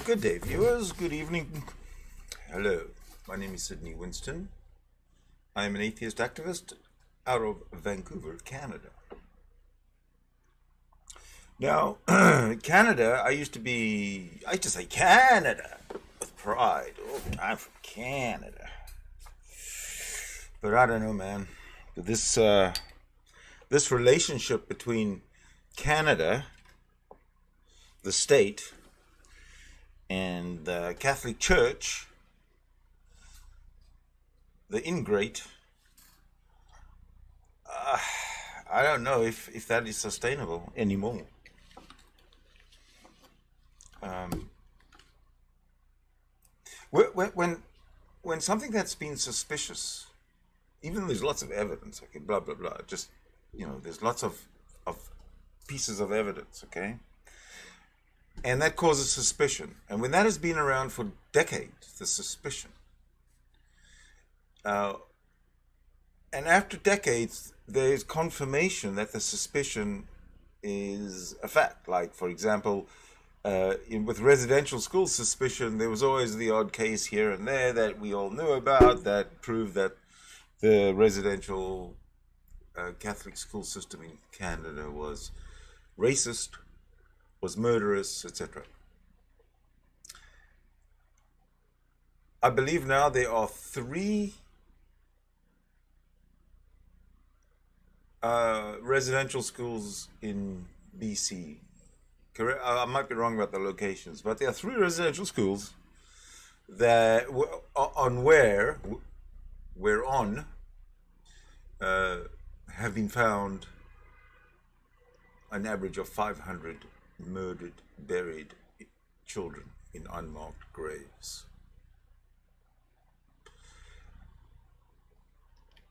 Good day, viewers. Good evening. Hello. My name is Sydney Winston. I am an atheist activist out of Vancouver, Canada. Now, Canada, I used to say Canada with pride. Oh, I'm from Canada. But I don't know, man. This relationship between Canada, the state, and the Catholic Church, the ingrate, I don't know if that is sustainable anymore. When something that's been suspicious, even though there's lots of evidence, okay, blah blah blah, just there's lots of pieces of evidence, okay, and that causes suspicion. And when that has been around for decades, the suspicion, and after decades, there's confirmation that the suspicion is a fact. Like, for example, with residential school suspicion, there was always the odd case here and there that we all knew about that proved that the residential Catholic school system in Canada was racist, was murderous, etc. I believe now there are three residential schools in BC. Correct? I might be wrong about the locations, but there are three residential schools that have been found an average of 500 murdered, buried children in unmarked graves.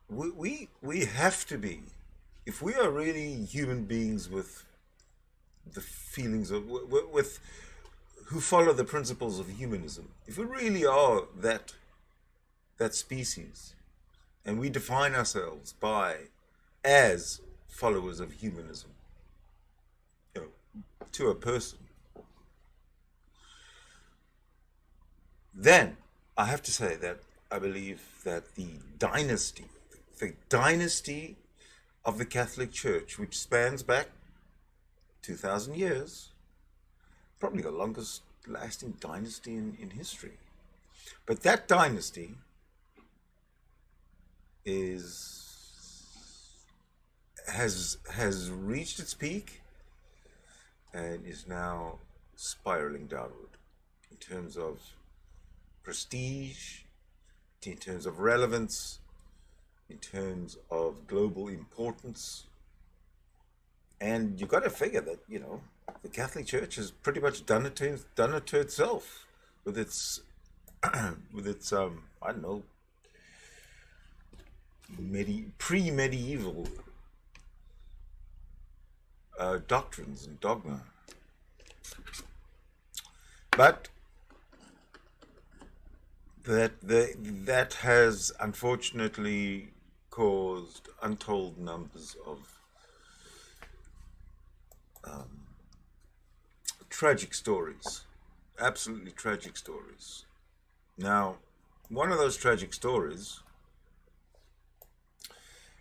We have to be, if we are really human beings with the feelings of, who follow the principles of humanism, if we really are that species, and we define ourselves as followers of humanism, to a person, then I have to say that I believe that the dynasty of the Catholic Church, which spans back 2,000 years, probably the longest lasting dynasty in history. But that dynasty has reached its peak and is now spiraling downward in terms of prestige, in terms of relevance, in terms of global importance. And you got to figure that the Catholic Church has pretty much done it to itself with its with its I don't know, pre-medieval doctrines and dogma. But that has unfortunately caused untold numbers of tragic stories, absolutely tragic stories. Now, one of those tragic stories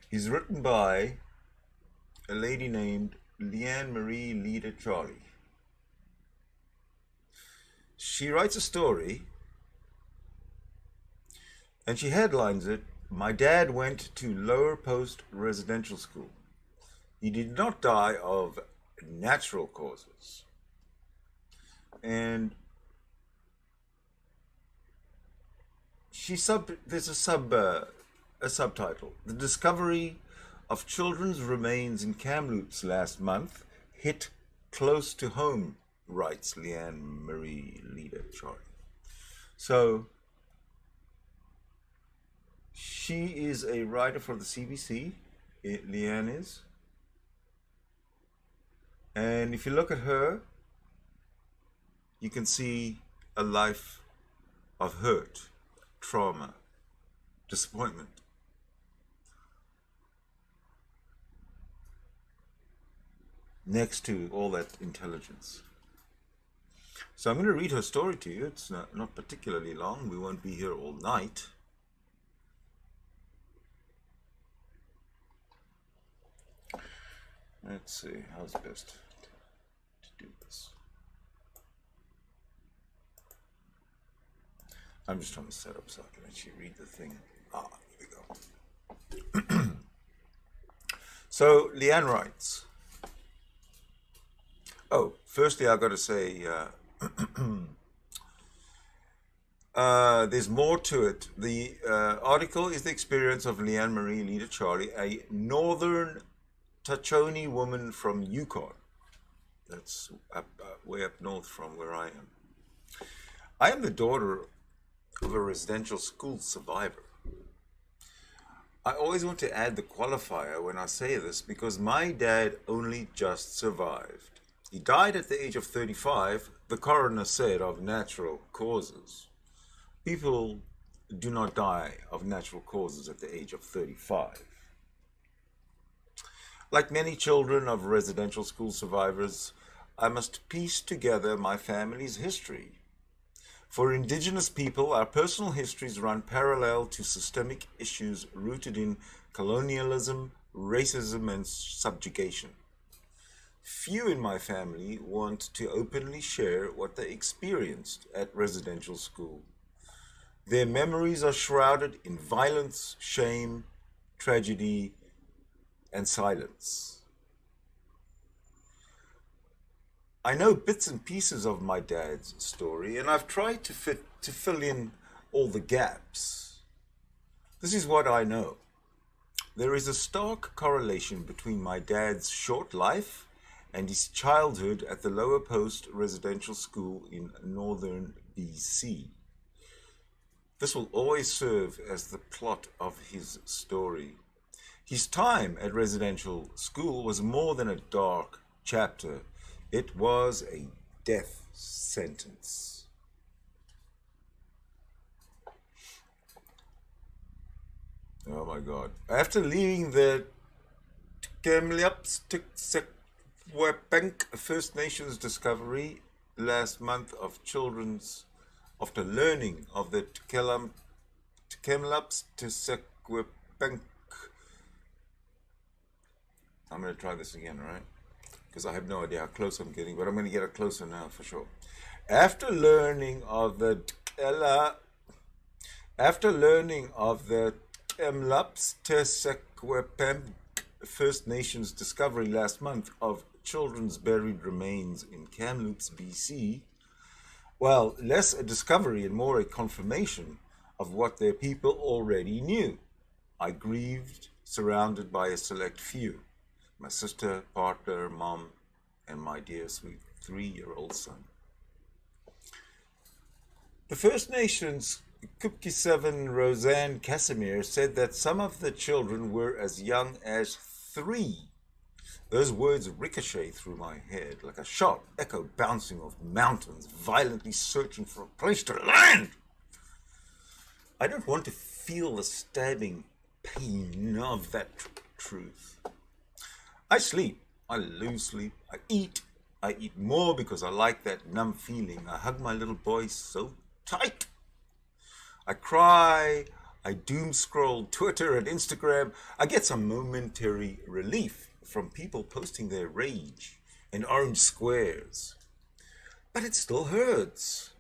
is written by a lady named Leanne Marie Leader Charlie. She writes a story and she headlines it, "My dad went to Lower Post Residential School. He did not die of natural causes." And there's a subtitle: "The discovery of children's remains in Kamloops last month hit close to home," writes Leanne Marie Leader Charlie. So she is a writer for the CBC, Leanne is. And if you look at her, you can see a life of hurt, trauma, disappointment. Next to all that intelligence. So I'm going to read her story to you. It's not particularly long. We won't be here all night. Let's see, how's best to do this? I'm just trying to set up so I can actually read the thing. Here we go. So, Leanne writes. Oh, firstly, I've got to say, there's more to it. The article is the experience of Leanne Marie Leader Charlie, a northern Tachoni woman from Yukon. That's way up north from where I am. I am the daughter of a residential school survivor. I always want to add the qualifier when I say this because my dad only just survived. He died at the age of 35, the coroner said, of natural causes. People do not die of natural causes at the age of 35. Like many children of residential school survivors, I must piece together my family's history. For Indigenous people, our personal histories run parallel to systemic issues rooted in colonialism, racism, and subjugation. Few in my family want to openly share what they experienced at residential school. Their memories are shrouded in violence, shame, tragedy, and silence. I know bits and pieces of my dad's story, and I've tried to fill in all the gaps. This is what I know. There is a stark correlation between my dad's short life and his childhood at the Lower Post Residential School in northern BC. This will always serve as the plot of his story. His time at residential school was more than a dark chapter. It was a death sentence. Oh my God. After leaving the Tkemliups First Nations discovery last month of children's, after learning of the Tkemliups I'm going to try this again, right? Because I have no idea how close I'm getting, but I'm going to get it closer now for sure. After learning of the Tkemliups First Nations discovery last month of children's buried remains in Kamloops, BC, well, less a discovery and more a confirmation of what their people already knew. I grieved, surrounded by a select few. My sister, partner, mom, and my dear sweet 3-year-old son. The First Nations Kupki7 Roseanne Casimir said that some of the children were as young as 3. Those words ricochet through my head like a sharp echo bouncing off mountains, violently searching for a place to land. I don't want to feel the stabbing pain of that truth. I sleep, I lose sleep, I eat more because I like that numb feeling. I hug my little boy so tight. I cry, I doom scroll Twitter and Instagram. I get some momentary relief from people posting their rage in orange squares. But it still hurts.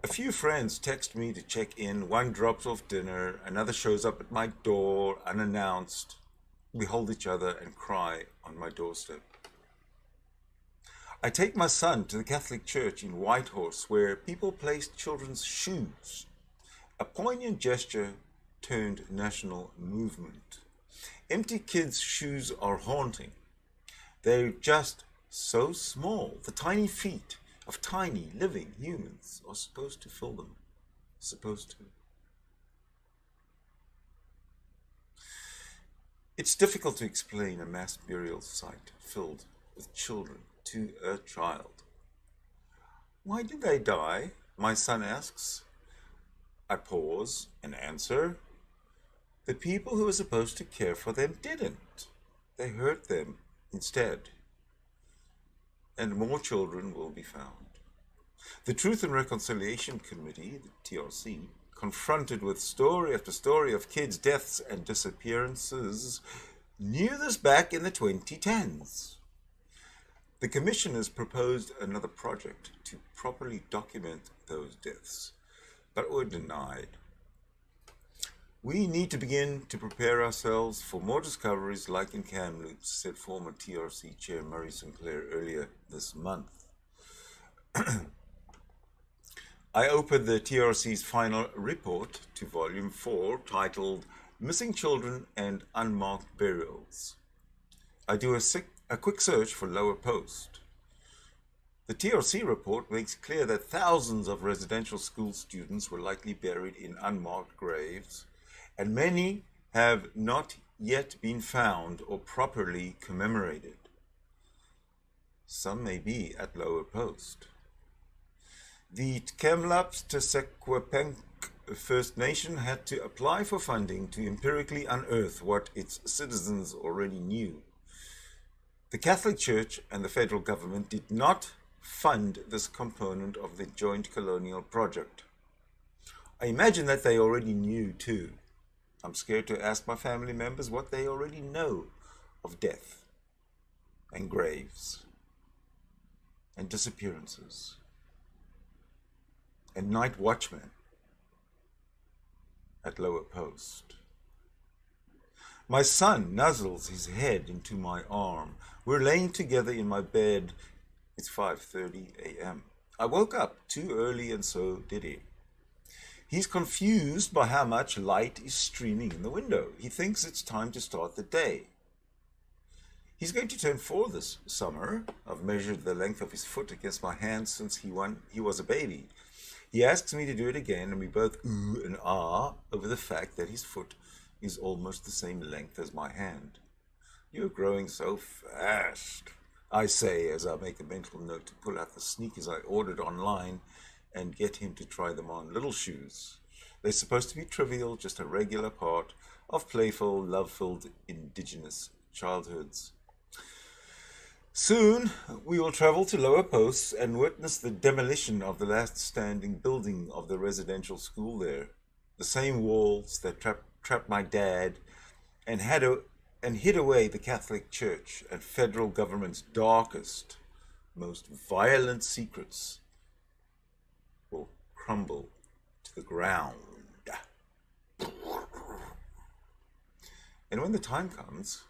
A few friends text me to check in. One drops off dinner, another shows up at my door unannounced. We hold each other and cry on my doorstep. I take my son to the Catholic Church in Whitehorse where people placed children's shoes. A poignant gesture turned national movement. Empty kids' shoes are haunting. They're just so small. The tiny feet of tiny living humans are supposed to fill them. Supposed to. It's difficult to explain a mass burial site filled with children to a child. Why did they die? My son asks. I pause and answer. The people who were supposed to care for them didn't. They hurt them instead. and more children will be found. The Truth and Reconciliation Committee, the TRC, confronted with story after story of kids' deaths and disappearances, knew this back in the 2010s. The commissioners proposed another project to properly document those deaths, but were denied. We need to begin to prepare ourselves for more discoveries like in Kamloops, said former TRC Chair Murray Sinclair earlier this month. I opened the TRC's final report to Volume 4, titled Missing Children and Unmarked Burials. I do a quick search for Lower Post. The TRC report makes clear that thousands of residential school students were likely buried in unmarked graves, and many have not yet been found or properly commemorated. Some may be at Lower Post. The Kamloops Tesekwapenk First Nation had to apply for funding to empirically unearth what its citizens already knew. The Catholic Church and the federal government did not fund this component of the joint colonial project. I imagine that they already knew too. I'm scared to ask my family members what they already know of death and graves and disappearances and night watchmen at Lower Post. My son nuzzles his head into my arm. We're laying together in my bed. It's 5:30 a.m. I woke up too early and so did he. He's confused by how much light is streaming in the window. He thinks it's time to start the day. He's going to turn 4 this summer. I've measured the length of his foot against my hand since he was a baby. He asks me to do it again, and we both ooh and ah over the fact that his foot is almost the same length as my hand. You're growing so fast, I say as I make a mental note to pull out the sneakers I ordered online and get him to try them on. Little shoes. They're supposed to be trivial, just a regular part of playful, love-filled indigenous childhoods. Soon, we will travel to Lower Posts and witness the demolition of the last standing building of the residential school there. The same walls that trapped my dad and hid away the Catholic Church and federal government's darkest, most violent secrets will crumble to the ground. And when the time comes,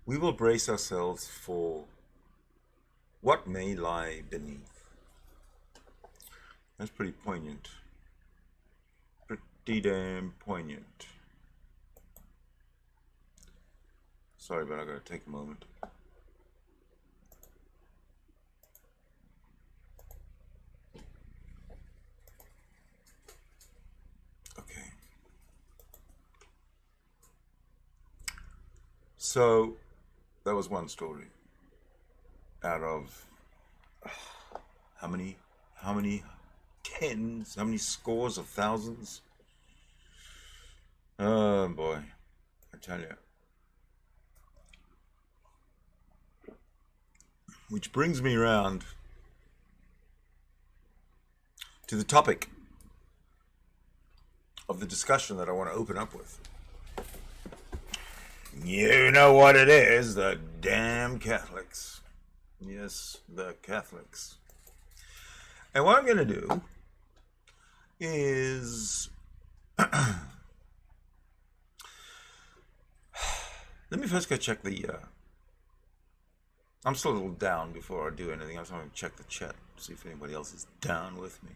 we will brace ourselves for what may lie beneath. That's pretty poignant. Pretty damn poignant. Sorry, but I gotta take a moment. Okay. So, that was one story out of how many tens, how many scores of thousands? Oh boy, I tell you. Which brings me around to the topic of the discussion that I want to open up with. You know what it is, the damn Catholics. Yes, the Catholics. And what I'm going to do is let me first go check the I'm still a little down before I do anything. I just want to check the chat, see if anybody else is down with me.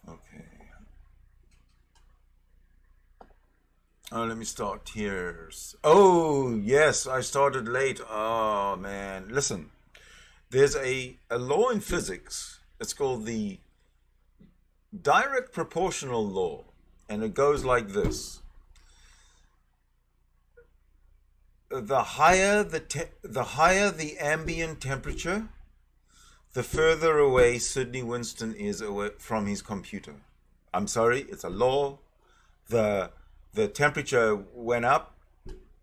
Okay. Oh, let me start here. Oh, yes, I started late. Oh, man. Listen, there's a law in physics. It's called the direct proportional law. And it goes like this. The higher the ambient temperature, the further away Sydney Winston is away from his computer. I'm sorry, it's a law. The the temperature went up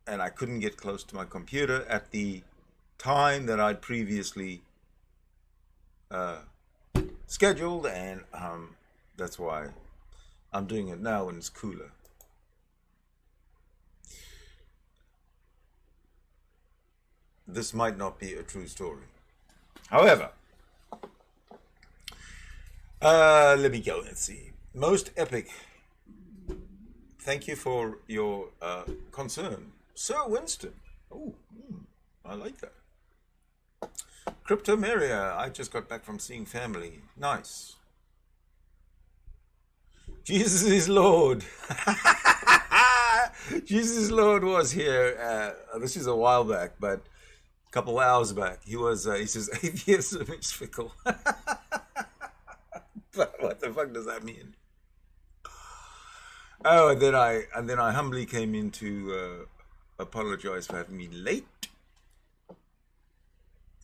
and I couldn't get close to my computer at the time that I'd previously scheduled, and that's why I'm doing it now when it's cooler. This might not be a true story. However, let me go and see. Most epic. Thank you for your concern, Sir Winston. Oh, I like that. Cryptomeria, I just got back from seeing family. Nice. Jesus is Lord. Jesus is Lord was here. This is a while back, but a couple hours back. He was. He says atheism is fickle. But what the fuck does that mean? Oh, and then I humbly came in to apologize for having been late.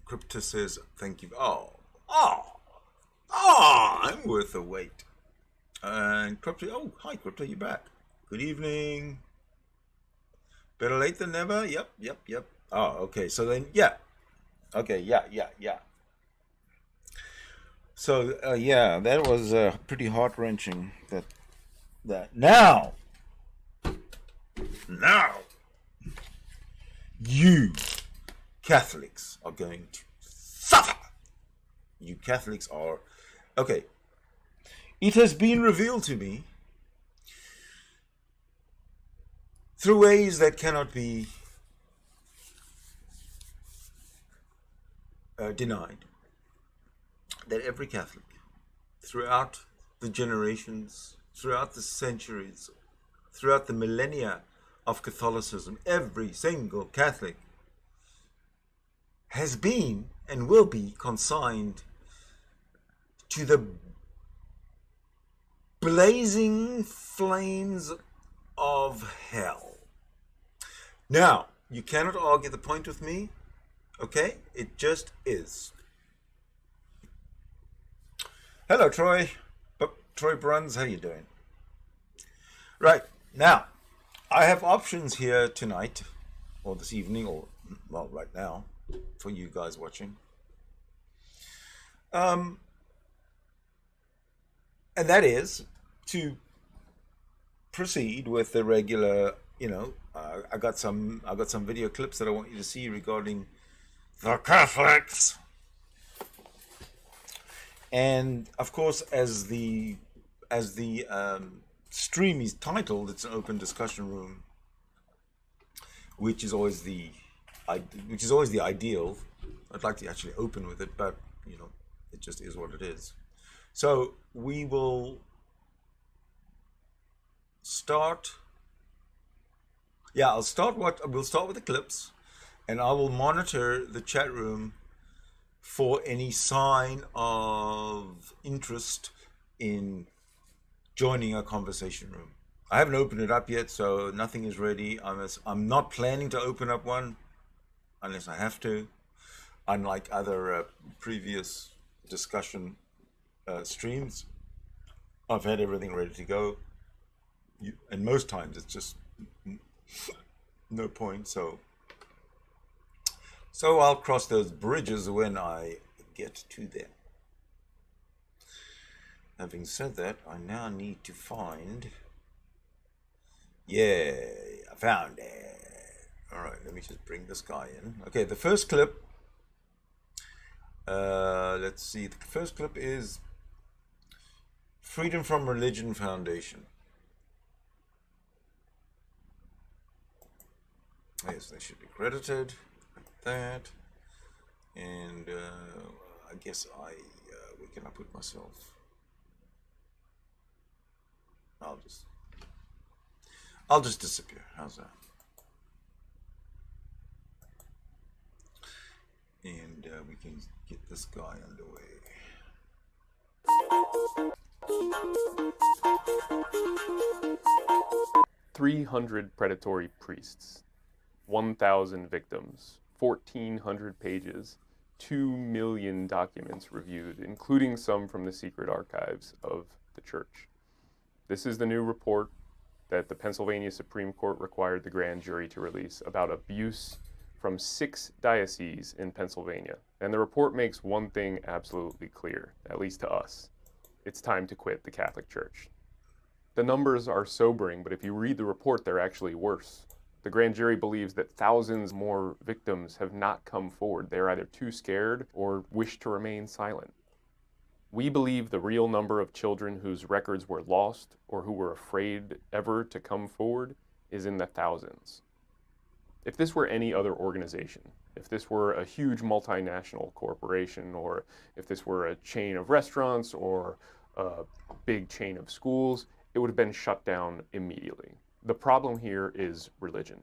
Crypto says, thank you. I'm worth the wait. And Crypto, hi Crypto, you back. Good evening. Better late than never? Yep. Oh, okay, so then, yeah. Okay, yeah. So, that was pretty heart-wrenching that now, you Catholics are going to suffer. You Catholics are, okay. It has been revealed to me through ways that cannot be denied that every Catholic, throughout the generations, throughout the centuries, throughout the millennia of Catholicism, every single Catholic has been and will be consigned to the blazing flames of hell. Now, you cannot argue the point with me, okay? It just is. Hello, Troy. Troy Bruns, how you doing? Right, now, I have options here tonight, or this evening, or, well, right now, for you guys watching. And that is to proceed with the regular, I got some video clips that I want you to see regarding the Catholics. And of course, as the stream is titled, it's an open discussion room, which is always the ideal. I'd like to actually open with it, but it just is what it is. So we will start. Yeah, we'll start with the clips, and I will monitor the chat room for any sign of interest in joining a conversation room. I haven't opened it up yet, so nothing is ready. I'm not planning to open up one unless I have to, unlike other previous discussion streams. I've had everything ready to go, and most times it's just no point. So I'll cross those bridges when I get to them. Having said that, I now need to find. Yeah, I found it. All right, let me just bring this guy in. Okay, the first clip. Let's see. The first clip is Freedom from Religion Foundation. Yes, they should be credited like that. And I guess where can I put myself? I'll just disappear. How's that? And we can get this guy underway. 300 predatory priests, 1,000 victims, 1,400 pages, 2 million documents reviewed, including some from the secret archives of the church. This is the new report that the Pennsylvania Supreme Court required the grand jury to release about abuse from 6 dioceses in Pennsylvania. And the report makes one thing absolutely clear, at least to us. It's time to quit the Catholic Church. The numbers are sobering, but if you read the report, they're actually worse. The grand jury believes that thousands more victims have not come forward. They're either too scared or wish to remain silent. We believe the real number of children whose records were lost or who were afraid ever to come forward is in the thousands. If this were any other organization, if this were a huge multinational corporation, or if this were a chain of restaurants or a big chain of schools, it would have been shut down immediately. The problem here is religion.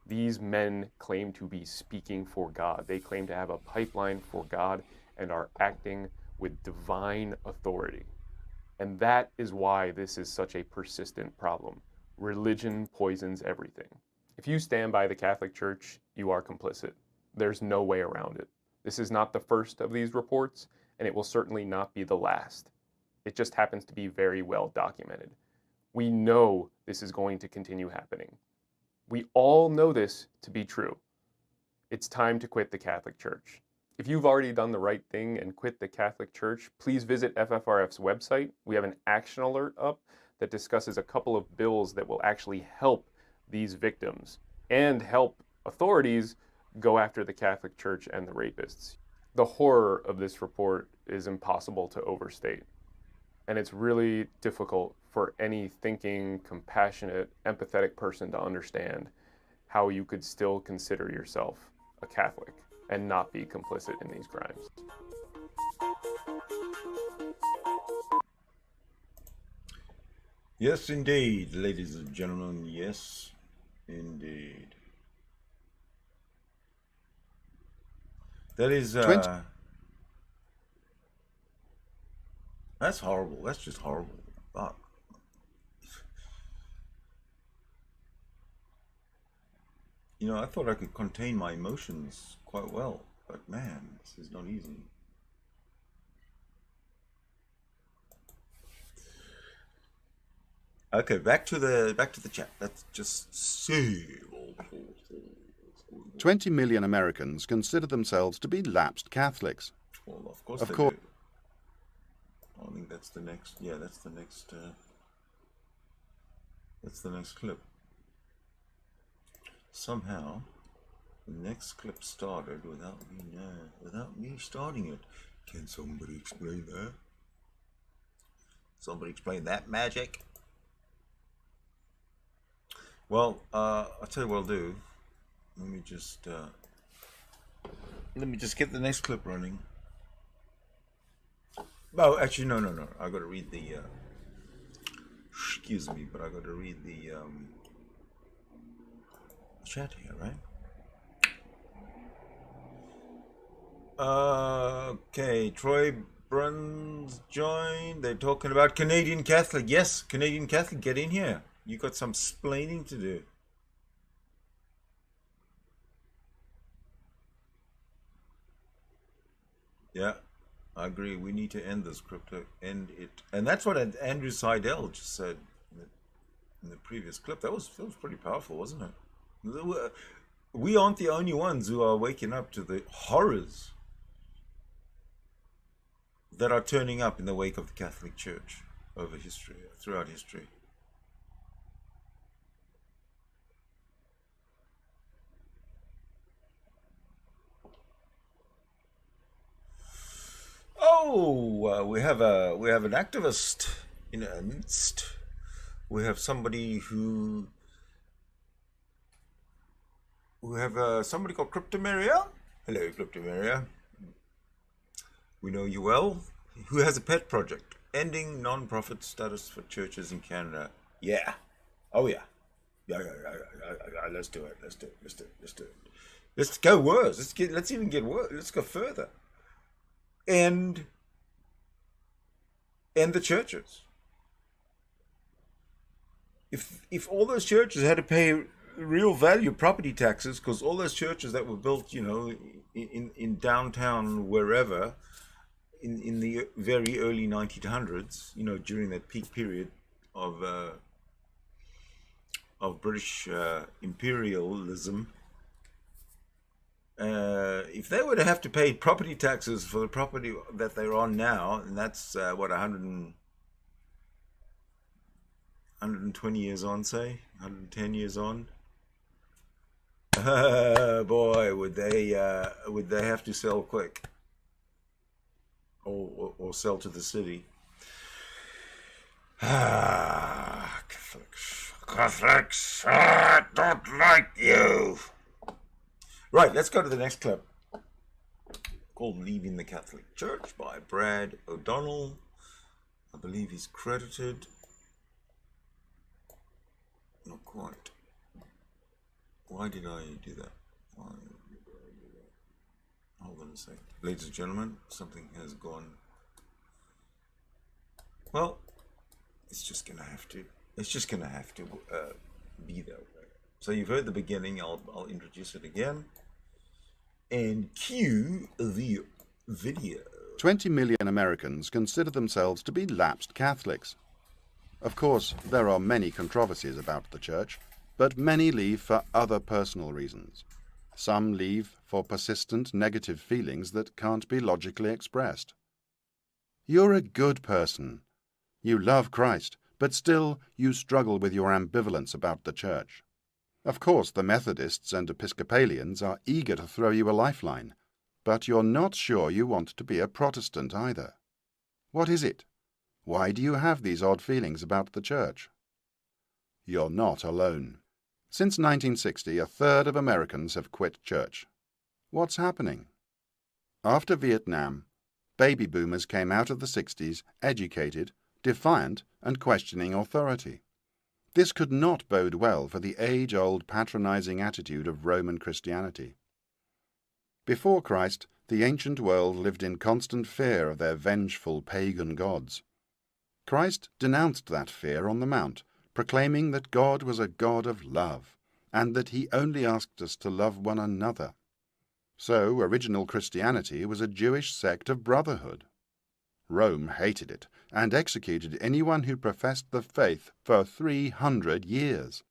These men claim to be speaking for God. They claim to have a pipeline for God and are acting with divine authority. And that is why this is such a persistent problem. Religion poisons everything. If you stand by the Catholic Church, you are complicit. There's no way around it. This is not the first of these reports, and it will certainly not be the last. It just happens to be very well documented. We know this is going to continue happening. We all know this to be true. It's time to quit the Catholic Church. If you've already done the right thing and quit the Catholic Church, please visit FFRF's website. We have an action alert up that discusses a couple of bills that will actually help these victims and help authorities go after the Catholic Church and the rapists. The horror of this report is impossible to overstate. And it's really difficult for any thinking, compassionate, empathetic person to understand how you could still consider yourself a Catholic and not be complicit in these crimes. Yes, indeed, ladies and gentlemen. Yes, indeed. That is, that's horrible. That's just horrible. Fuck. You know, I thought I could contain my emotions quite well, but man, this is not easy. Okay, back to the chat. Let's just see. 20 million Americans consider themselves to be lapsed Catholics. Well, of course. I think that's the next. Yeah, that's the next. That's the next clip. Somehow, the next clip started without me starting it. Can somebody explain that? Somebody explain that magic? Well, I'll tell you what I'll do. Let me just get the next clip running. Oh, actually, no. I got to read the. Excuse me, but I got to read the chat here, right? Okay, Troy Bruns joined. They're talking about Canadian Catholic. Yes, Canadian Catholic, get in here. You got some splaining to do. Yeah, I agree. We need to end this crypto, end it, and that's what Andrew Seidel just said in the previous clip. That was pretty powerful, wasn't it? We aren't the only ones who are waking up to the horrors that are turning up in the wake of the Catholic Church over history, throughout history. Oh, we have an activist in our midst. We have somebody who. We have somebody called Cryptomeria. Hello, Cryptomeria. We know you well. Who has a pet project? Ending non-profit status for churches in Canada. Yeah. Oh yeah. Yeah. Let's do it. Let's do it. Let's go worse. Let's even get worse. Let's go further. And the churches. If all those churches had to pay real value property taxes, because all those churches that were built, you know, in downtown wherever, in the very early 1900s, you know, during that peak period of of British imperialism, if they were to have to pay property taxes for the property that they're on now, and that's what 120 years on, say 110 years on, boy, would they have to sell quick, or sell to the city. Catholics, I don't like you. Right, let's go to the next clip, called Leaving the Catholic Church by Brad O'Donnell. I believe he's credited. Not quite. Why did I do that? Hold on a sec. Ladies and gentlemen, something has gone. Well, it's just gonna have to be that way. So you've heard the beginning. I'll introduce it again. And cue the video. 20 million Americans consider themselves to be lapsed Catholics. Of course, there are many controversies about the Church, but many leave for other personal reasons. Some leave for persistent negative feelings that can't be logically expressed. You're a good person. You love Christ, but still you struggle with your ambivalence about the Church. Of course, the Methodists and Episcopalians are eager to throw you a lifeline, but you're not sure you want to be a Protestant either. What is it? Why do you have these odd feelings about the Church? You're not alone. Since 1960, a third of Americans have quit church. What's happening? After Vietnam, baby boomers came out of the 60s educated, defiant, and questioning authority. This could not bode well for the age-old patronizing attitude of Roman Christianity. Before Christ, the ancient world lived in constant fear of their vengeful pagan gods. Christ denounced that fear on the Mount, proclaiming that God was a God of love, and that he only asked us to love one another. So, original Christianity was a Jewish sect of brotherhood. Rome hated it, and executed anyone who professed the faith for 300 years.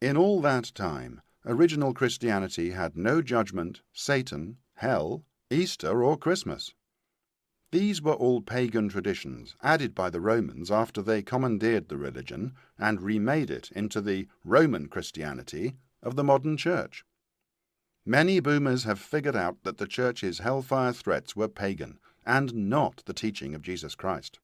In all that time, original Christianity had no judgment, Satan, hell, Easter, or Christmas. These were all pagan traditions, added by the Romans after they commandeered the religion and remade it into the Roman Christianity of the modern church. Many boomers have figured out that the church's hellfire threats were pagan, and not the teaching of Jesus Christ.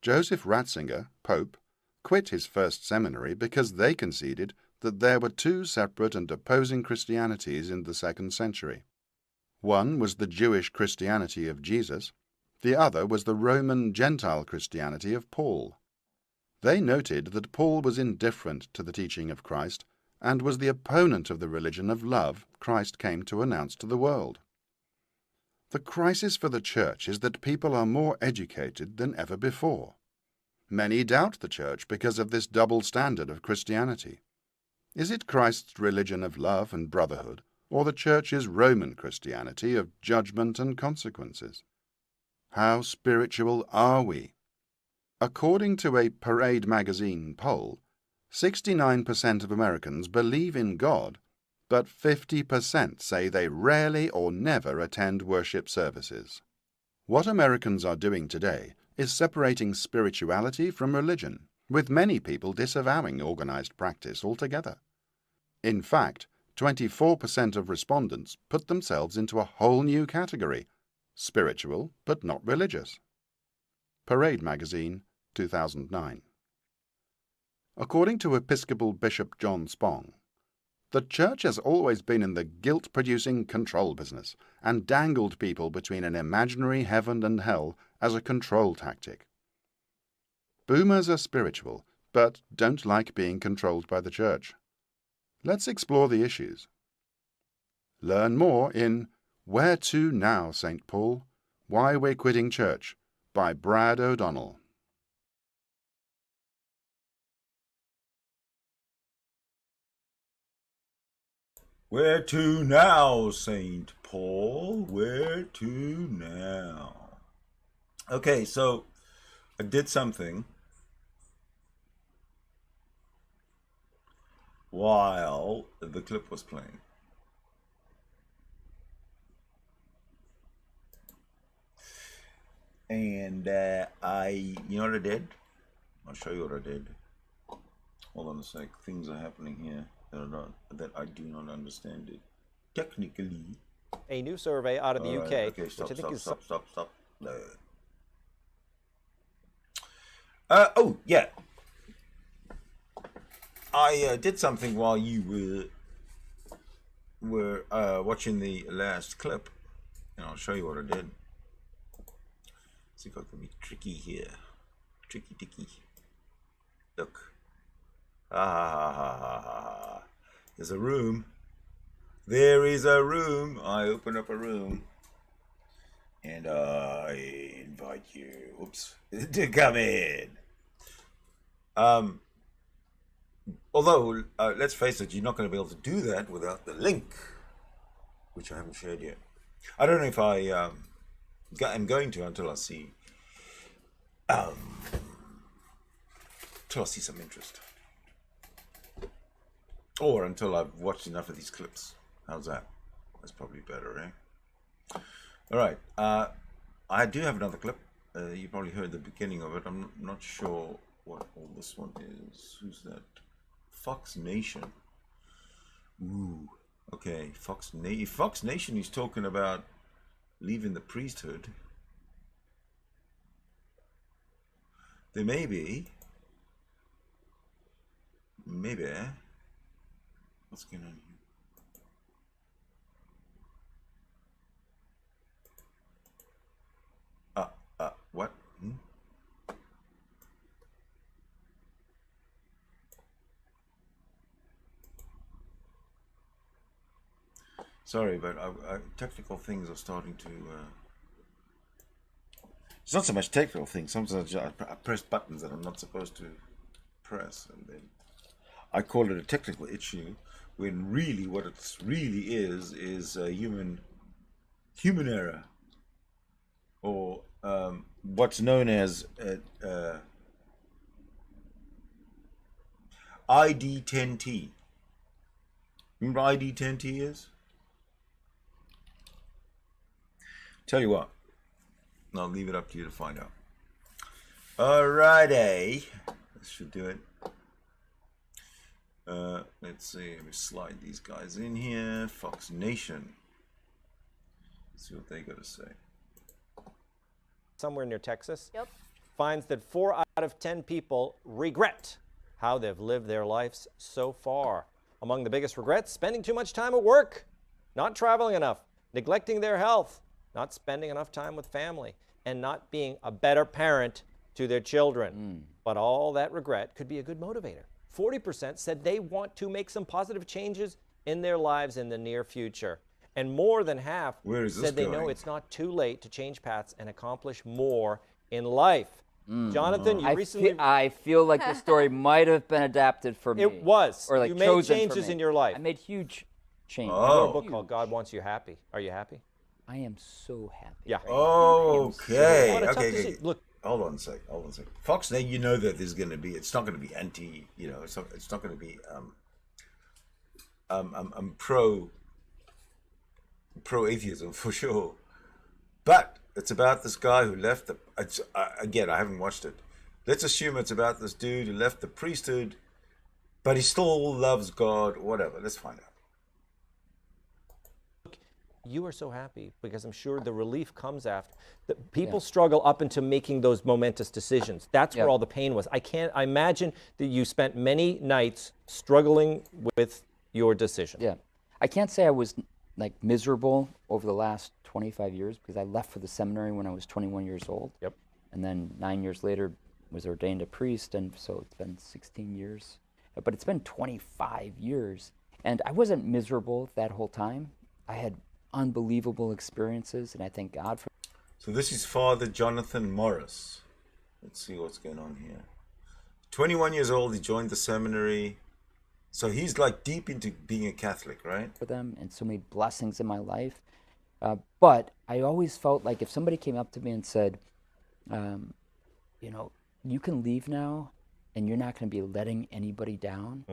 Joseph Ratzinger, Pope, quit his first seminary because they conceded that there were two separate and opposing Christianities in the 2nd century. One was the Jewish Christianity of Jesus, the other was the Roman Gentile Christianity of Paul. They noted that Paul was indifferent to the teaching of Christ and was the opponent of the religion of love Christ came to announce to the world. The crisis for the Church is that people are more educated than ever before. Many doubt the Church because of this double standard of Christianity. Is it Christ's religion of love and brotherhood, or the Church's Roman Christianity of judgment and consequences? How spiritual are we? According to a Parade magazine poll, 69% of Americans believe in God, but 50% say they rarely or never attend worship services. What Americans are doing today is separating spirituality from religion, with many people disavowing organized practice altogether. In fact, 24% of respondents put themselves into a whole new category, spiritual but not religious. Parade magazine, 2009. According to Episcopal Bishop John Spong, the Church has always been in the guilt-producing control business and dangled people between an imaginary heaven and hell as a control tactic. Boomers are spiritual, but don't like being controlled by the Church. Let's explore the issues. Learn more in Where To Now, St. Paul? Why We're Quitting Church by Brad O'Donnell. Where to now, St. Paul? Where to now? Okay, so I did something while the clip was playing. And you know what I did? I'll show you what I did. Hold on a sec. Things are happening here that I do not understand it technically. A new survey out of the UK, Okay, which I think is stop. No. Oh yeah. I did something while you were watching the last clip, and I'll show you what I did. See if I can be tricky here. Tricky. Look. There's a room. There is a room. I open up a room. And I invite you, to come in. Although, let's face it, you're not going to be able to do that without the link, which I haven't shared yet. I don't know if I'm going to until I see some interest, or until I've watched enough of these clips. How's that? That's probably better, eh? All right. I do have another clip. You probably heard the beginning of it. I'm not sure what all this one is. Who's that? Fox Nation. Ooh. Okay. Fox Nation is talking about leaving the priesthood. There may be. Maybe. What's going on here? What? Sorry, but technical things are starting to... It's not so much technical things. Sometimes I press buttons that I'm not supposed to press, and then I call it a technical issue, when really what it really is a human error, or what's known as ID10T. Remember what ID10T is? Tell you what, I'll leave it up to you to find out. Alrighty, this should do it. Let's see, let me slide these guys in here. Fox Nation. Let's see what they got to say. somewhere near Texas. Yep. Finds that 4 out of 10 people regret how they've lived their lives so far. Among the biggest regrets, spending too much time at work, not traveling enough, neglecting their health, not spending enough time with family, and not being a better parent to their children. But all that regret could be a good motivator. 40% said they want to make some positive changes in their lives in the near future. And more than half said they know it's not too late to change paths and accomplish more in life. Jonathan, you recently... I feel like the story might have been adapted for me. It was. Or like you made chosen changes for me. in your life. I made huge changes. You wrote a book called God Wants You Happy. Are you happy? I am so happy. Yeah. Okay. A lot of tough Okay. decisions. Look, Hold on a sec. Fox, now you know that there's going to be. It's not going to be anti. You know, it's not going to be. I'm pro atheism for sure, but it's about this guy who left the. Again, I haven't watched it. Let's assume it's about this dude who left the priesthood, but he still loves God. Whatever. Let's find out. you are so happy because I'm sure the relief comes after. People struggle up into making those momentous decisions. That's where all the pain was. I imagine that you spent many nights struggling with your decision. Yeah. I can't say I was like miserable over the last 25 years because I left for the seminary when I was 21 years old. Yep. And then 9 years later was ordained a priest, and so it's been 16 years. But it's been 25 years. And I wasn't miserable that whole time. I had unbelievable experiences, and I thank God for. So this is Father Jonathan Morris. Let's see what's going on here. 21 years old, he joined the seminary. So he's like deep into being a Catholic, right? For them, and so many blessings in my life. But I always felt like if somebody came up to me and said, you know, you can leave now and you're not going to be letting anybody down,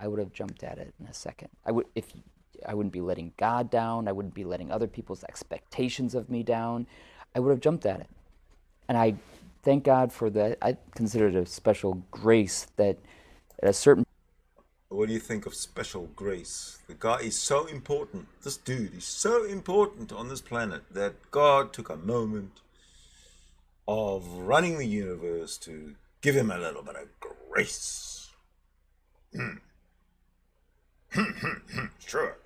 I would have jumped at it in a second. I wouldn't be letting God down. I wouldn't be letting other people's expectations of me down. I would have jumped at it. And I thank God for that. I consider it a special grace that at a certain... What do you think of special grace? The guy is so important. This dude is so important on this planet that God took a moment of running the universe to give him a little bit of grace. Sure.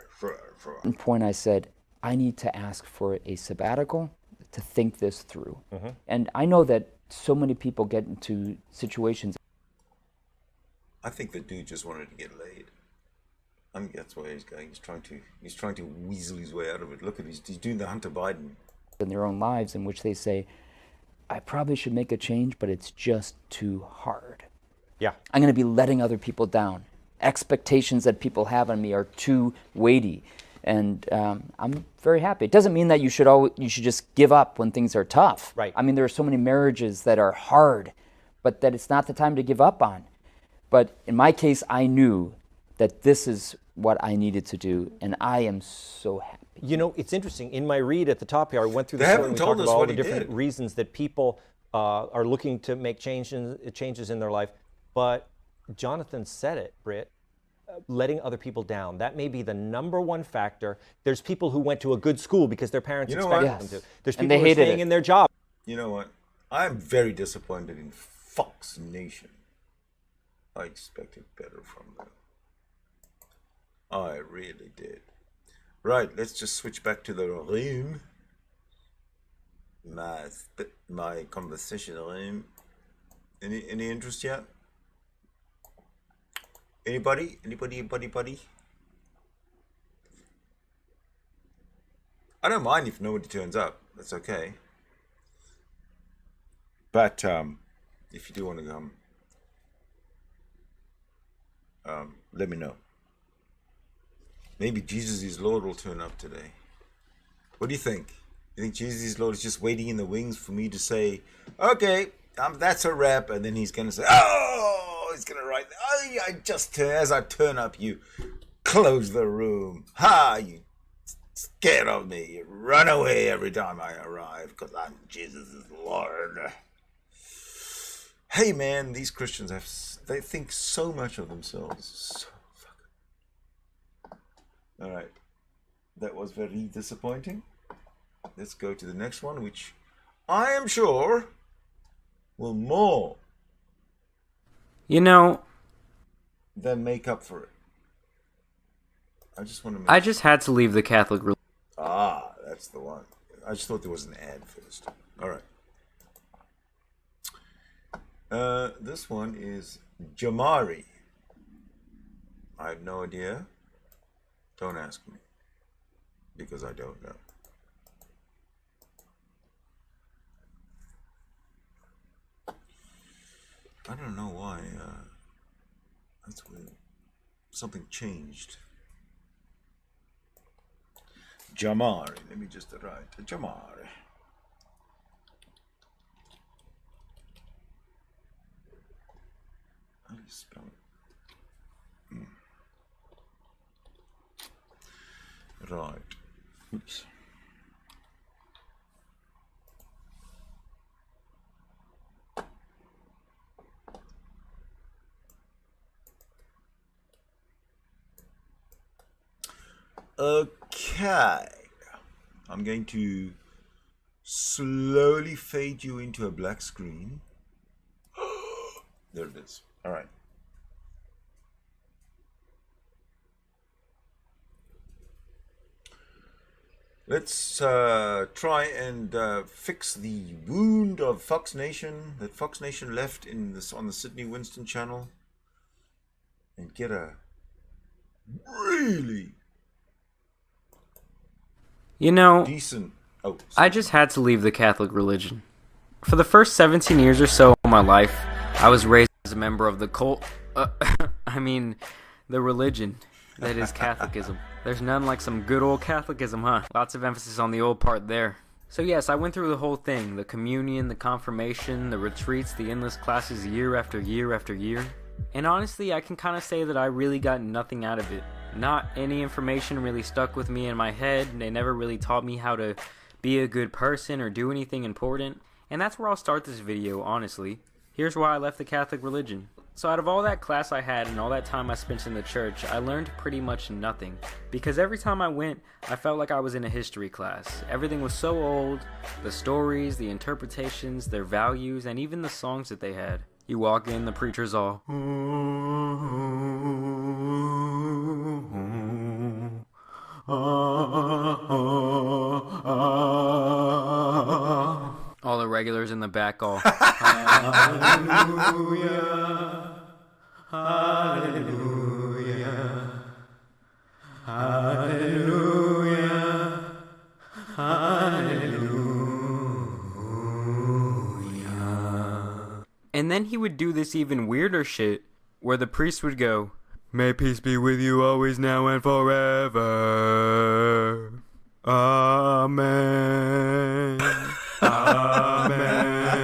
point I said, I need to ask for a sabbatical to think this through. And I know that so many people get into situations. I think the dude just wanted to get laid. I think that's where he's going. He's trying to weasel his way out of it. Look at he's doing the Hunter Biden. In their own lives in which they say, I probably should make a change, but it's just too hard. Yeah. I'm going to be letting other people down. Expectations that people have on me are too weighty. And I'm very happy. It doesn't mean that you should just give up when things are tough. Right. I mean, there are so many marriages that are hard, but that it's not the time to give up on. But in my case, I knew that this is what I needed to do, and I am so happy. You know, it's interesting. In my read at the top here, I went through the They story and haven't we told talked us about all what the he different did. reasons that people are looking to make changes in their life. But Jonathan said it, Britt, letting other people down. That may be the number one factor. There's people who went to a good school because their parents You know expected what? them Yes. to. There's And people they who are hated staying it. in their job. You know what? I'm very disappointed in Fox Nation. I expected better from them. I really did. Right, let's just switch back to the room. My conversation room. Any interest yet? Anybody? I don't mind if nobody turns up. That's okay. But if you do want to come, let me know. Maybe Jesus is Lord will turn up today. What do you think? You think Jesus is Lord is just waiting in the wings for me to say, okay, that's a wrap, and then he's going to say, oh, he's going to write, as I turn up, you close the room. Ha, you scared of me. You run away every time I arrive because I'm Jesus is Lord. Hey, man, these Christians, they think so much of themselves. So all right, that was very disappointing. Let's go to the next one, which I am sure will more than make up for it. I just want to make I just had to leave the Catholic religion. Ah, that's the one. I just thought there was an ad first. All right. This one is Jamari. I have no idea. Don't ask me, because I don't know. I don't know why. That's weird. Something changed. Jamari. Let me just write Jamari. How do you spell it? Right. Oops. Okay. I'm going to slowly fade you into a black screen. There it is. All right. Let's try and fix the wound of Fox Nation that Fox Nation left on the Sydney Winston channel, and get a really decent. Oh, I just had to leave the Catholic religion. For the first 17 years or so of my life, I was raised as a member of the cult. The religion that is Catholicism. There's none like some good old Catholicism, huh? Lots of emphasis on the old part there. So yes, I went through the whole thing. The communion, the confirmation, the retreats, the endless classes year after year after year. And honestly, I can kind of say that I really got nothing out of it. Not any information really stuck with me in my head. They never really taught me how to be a good person or do anything important. And that's where I'll start this video, honestly. Here's why I left the Catholic religion. So out of all that class I had and all that time I spent in the church, I learned pretty much nothing. Because every time I went, I felt like I was in a history class. Everything was so old, the stories, the interpretations, their values, and even the songs that they had. You walk in, the preacher's all... all the regulars in the back all... Hallelujah, hallelujah, hallelujah, hallelujah. And then he would do this even weirder shit, where the priest would go, "May peace be with you always, now and forever. Amen. Amen."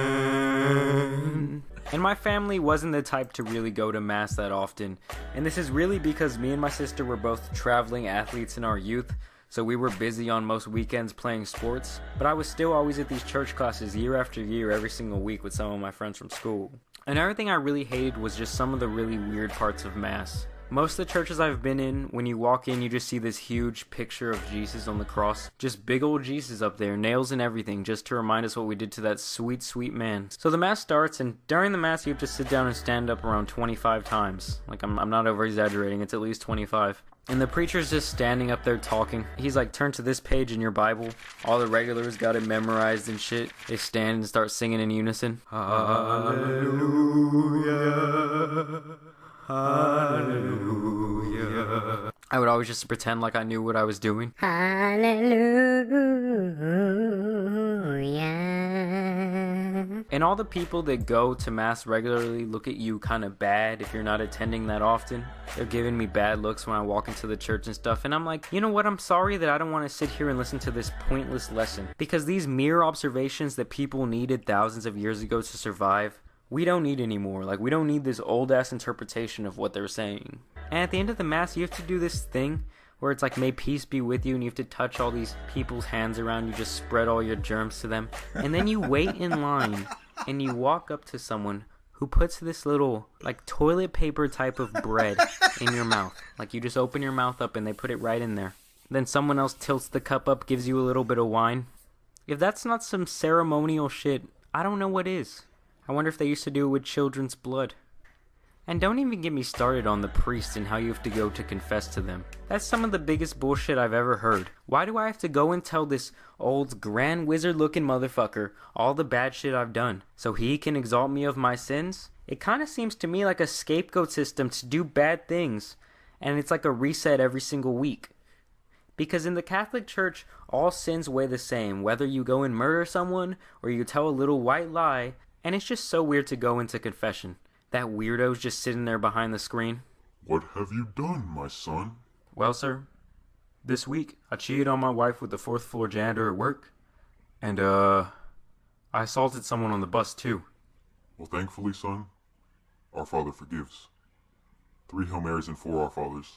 And my family wasn't the type to really go to mass that often. And this is really because me and my sister were both traveling athletes in our youth, so we were busy on most weekends playing sports. But I was still always at these church classes year after year every single week with some of my friends from school. And everything I really hated was just some of the really weird parts of mass. Most of the churches I've been in, when you walk in, you just see this huge picture of Jesus on the cross. Just big old Jesus up there, nails and everything, just to remind us what we did to that sweet, sweet man. So the mass starts, and during the mass, you have to sit down and stand up around 25 times. Like, I'm not over-exaggerating, it's at least 25. And the preacher's just standing up there talking. He's like, turn to this page in your Bible. All the regulars got it memorized and shit. They stand and start singing in unison. Hallelujah. Hallelujah. I would always just pretend like I knew what I was doing. Hallelujah. And all the people that go to mass regularly look at you kind of bad if you're not attending that often. They're giving me bad looks when I walk into the church and stuff, and I'm like, you know what, I'm sorry that I don't want to sit here and listen to this pointless lesson. Because these mere observations that people needed thousands of years ago to survive, we don't need anymore. Like, we don't need this old-ass interpretation of what they're saying. And at the end of the mass, you have to do this thing where it's like, may peace be with you, and you have to touch all these people's hands around you, just spread all your germs to them. And then you wait in line, and you walk up to someone who puts this little, like, toilet paper type of bread in your mouth. Like, you just open your mouth up, and they put it right in there. Then someone else tilts the cup up, gives you a little bit of wine. If that's not some ceremonial shit, I don't know what is. I wonder if they used to do it with children's blood. And don't even get me started on the priests and how you have to go to confess to them. That's some of the biggest bullshit I've ever heard. Why do I have to go and tell this old grand wizard looking motherfucker all the bad shit I've done so he can exalt me of my sins? It kind of seems to me like a scapegoat system to do bad things, and it's like a reset every single week. Because in the Catholic Church, all sins weigh the same, whether you go and murder someone or you tell a little white lie. And it's just so weird to go into confession. That weirdo's just sitting there behind the screen. What have you done, my son? Well, sir, this week I cheated on my wife with the 4th floor janitor at work. And, I assaulted someone on the bus, too. Well, thankfully, son, our Father forgives. 3 Hail Marys and 4 Our Fathers.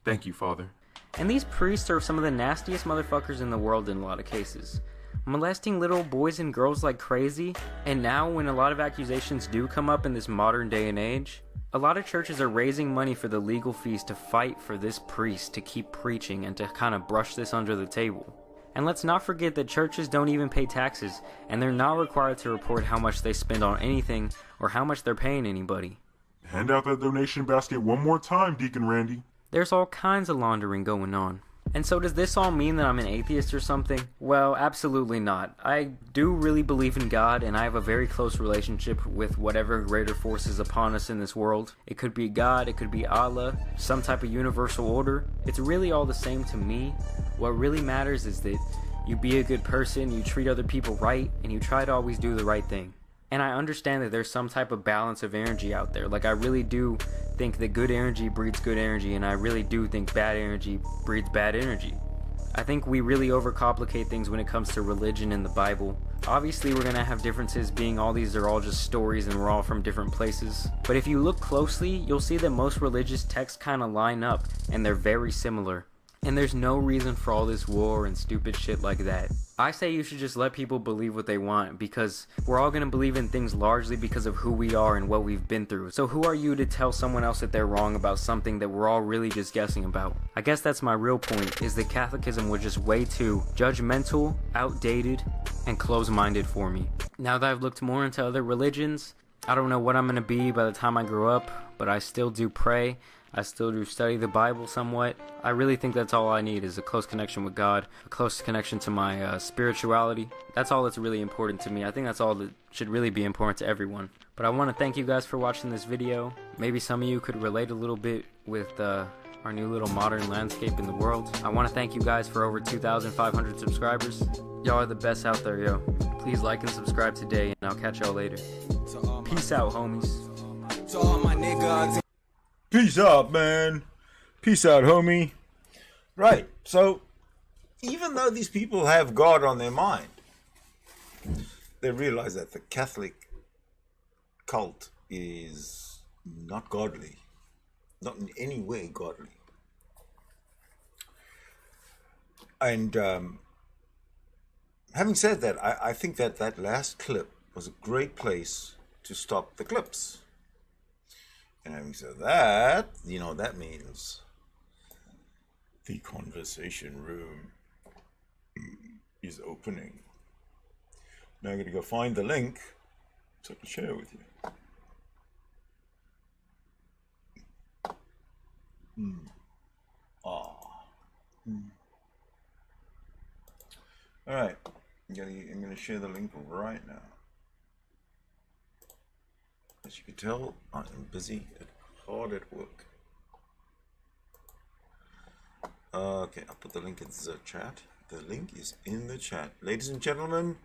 Thank you, Father. And these priests are some of the nastiest motherfuckers in the world in a lot of cases. Molesting little boys and girls like crazy. And now when a lot of accusations do come up in this modern day and age, a lot of churches are raising money for the legal fees to fight for this priest to keep preaching and to kind of brush this under the table. And let's not forget that churches don't even pay taxes, and they're not required to report how much they spend on anything or how much they're paying anybody. Hand out that donation basket one more time, Deacon Randy. There's all kinds of laundering going on. And so does this all mean that I'm an atheist or something? Well, absolutely not. I do really believe in God, and I have a very close relationship with whatever greater force is upon us in this world. It could be God, it could be Allah, some type of universal order. It's really all the same to me. What really matters is that you be a good person, you treat other people right, and you try to always do the right thing. And I understand that there's some type of balance of energy out there. Like, I really do think that good energy breeds good energy, and I really do think bad energy breeds bad energy. I think we really overcomplicate things when it comes to religion and the Bible. Obviously, we're gonna have differences, being all these are all just stories and we're all from different places. But if you look closely, you'll see that most religious texts kind of line up, and they're very similar. And there's no reason for all this war and stupid shit like that. I say you should just let people believe what they want, because we're all gonna believe in things largely because of who we are and what we've been through. So who are you to tell someone else that they're wrong about something that we're all really just guessing about? I guess that's my real point, is that Catholicism was just way too judgmental, outdated, and close-minded for me. Now that I've looked more into other religions, I don't know what I'm gonna be by the time I grow up, but I still do pray. I still do study the Bible somewhat. I really think that's all I need, is a close connection with God, a close connection to my spirituality. That's all that's really important to me. I think that's all that should really be important to everyone. But I want to thank you guys for watching this video. Maybe some of you could relate a little bit with our new little modern landscape in the world. I want to thank you guys for over 2,500 subscribers. Y'all are the best out there, yo. Please like and subscribe today, and I'll catch y'all later. Peace out, homies. To all my niggas. Peace out, man. Peace out, homie. Right. So, even though these people have God on their mind, they realize that the Catholic cult is not godly, not in any way godly. And having said that, I think that that last clip was a great place to stop the clips. And having said that, you know, that means the conversation room is opening. Now I'm going to go find the link so I can share it with you. All right, I'm going to share the link right now. As you can tell, I am busy and hard at work. Okay, I'll put the link in the chat. The link is in the chat. Ladies and gentlemen,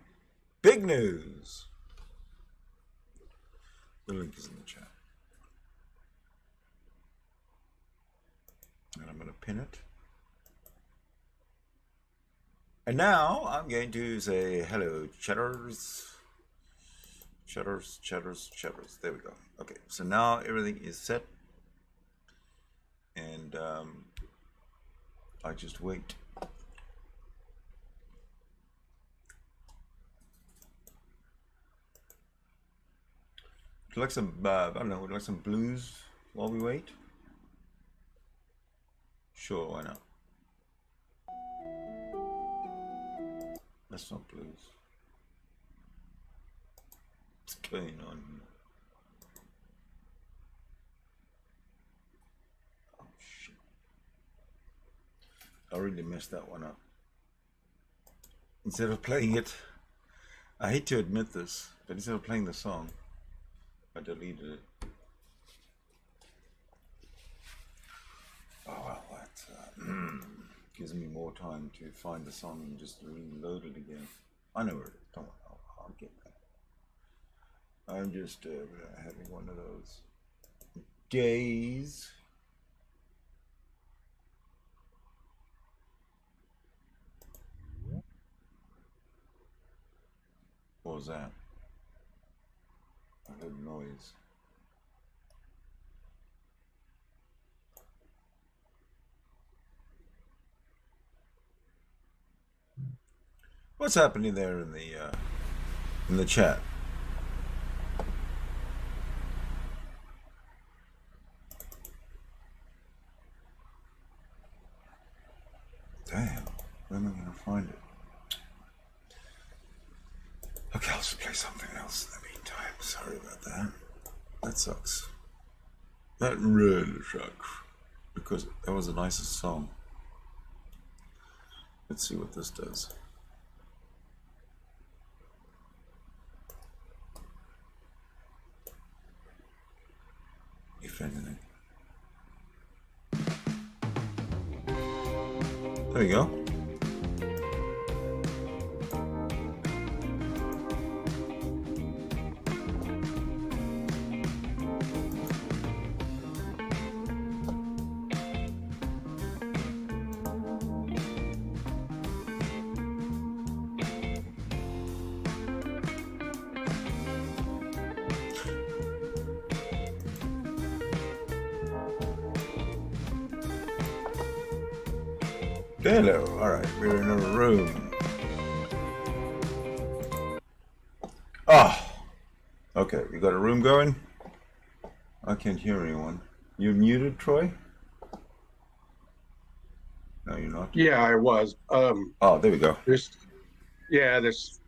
big news. The link is in the chat. And I'm going to pin it. And now I'm going to say hello, chatters. Chatters. There we go. Okay, so now everything is set. And I just wait. Would you like some, I don't know, would you like some blues while we wait? Sure, why not? That's not blues. What's going on here? Oh shit. I really messed that one up. Instead of playing it, I hate to admit this, but instead of playing the song, I deleted it. Oh well, that gives me more time to find the song and just reload it again. I know where it is. Don't worry, I'll get that. I'm just having one of those days. What was that? I heard noise. What's happening there in the chat? Damn, where am I going to find it? Okay, I'll just play something else in the meantime. Sorry about that. That sucks. That really sucks. Because that was the nicest song. Let's see what this does. If anything. There you go. Hello. All right, we're in a room. Oh, okay. We got a room going. I can't hear anyone. You're muted, Troy? No, you're not. Yeah, I was. Oh, there we go. There's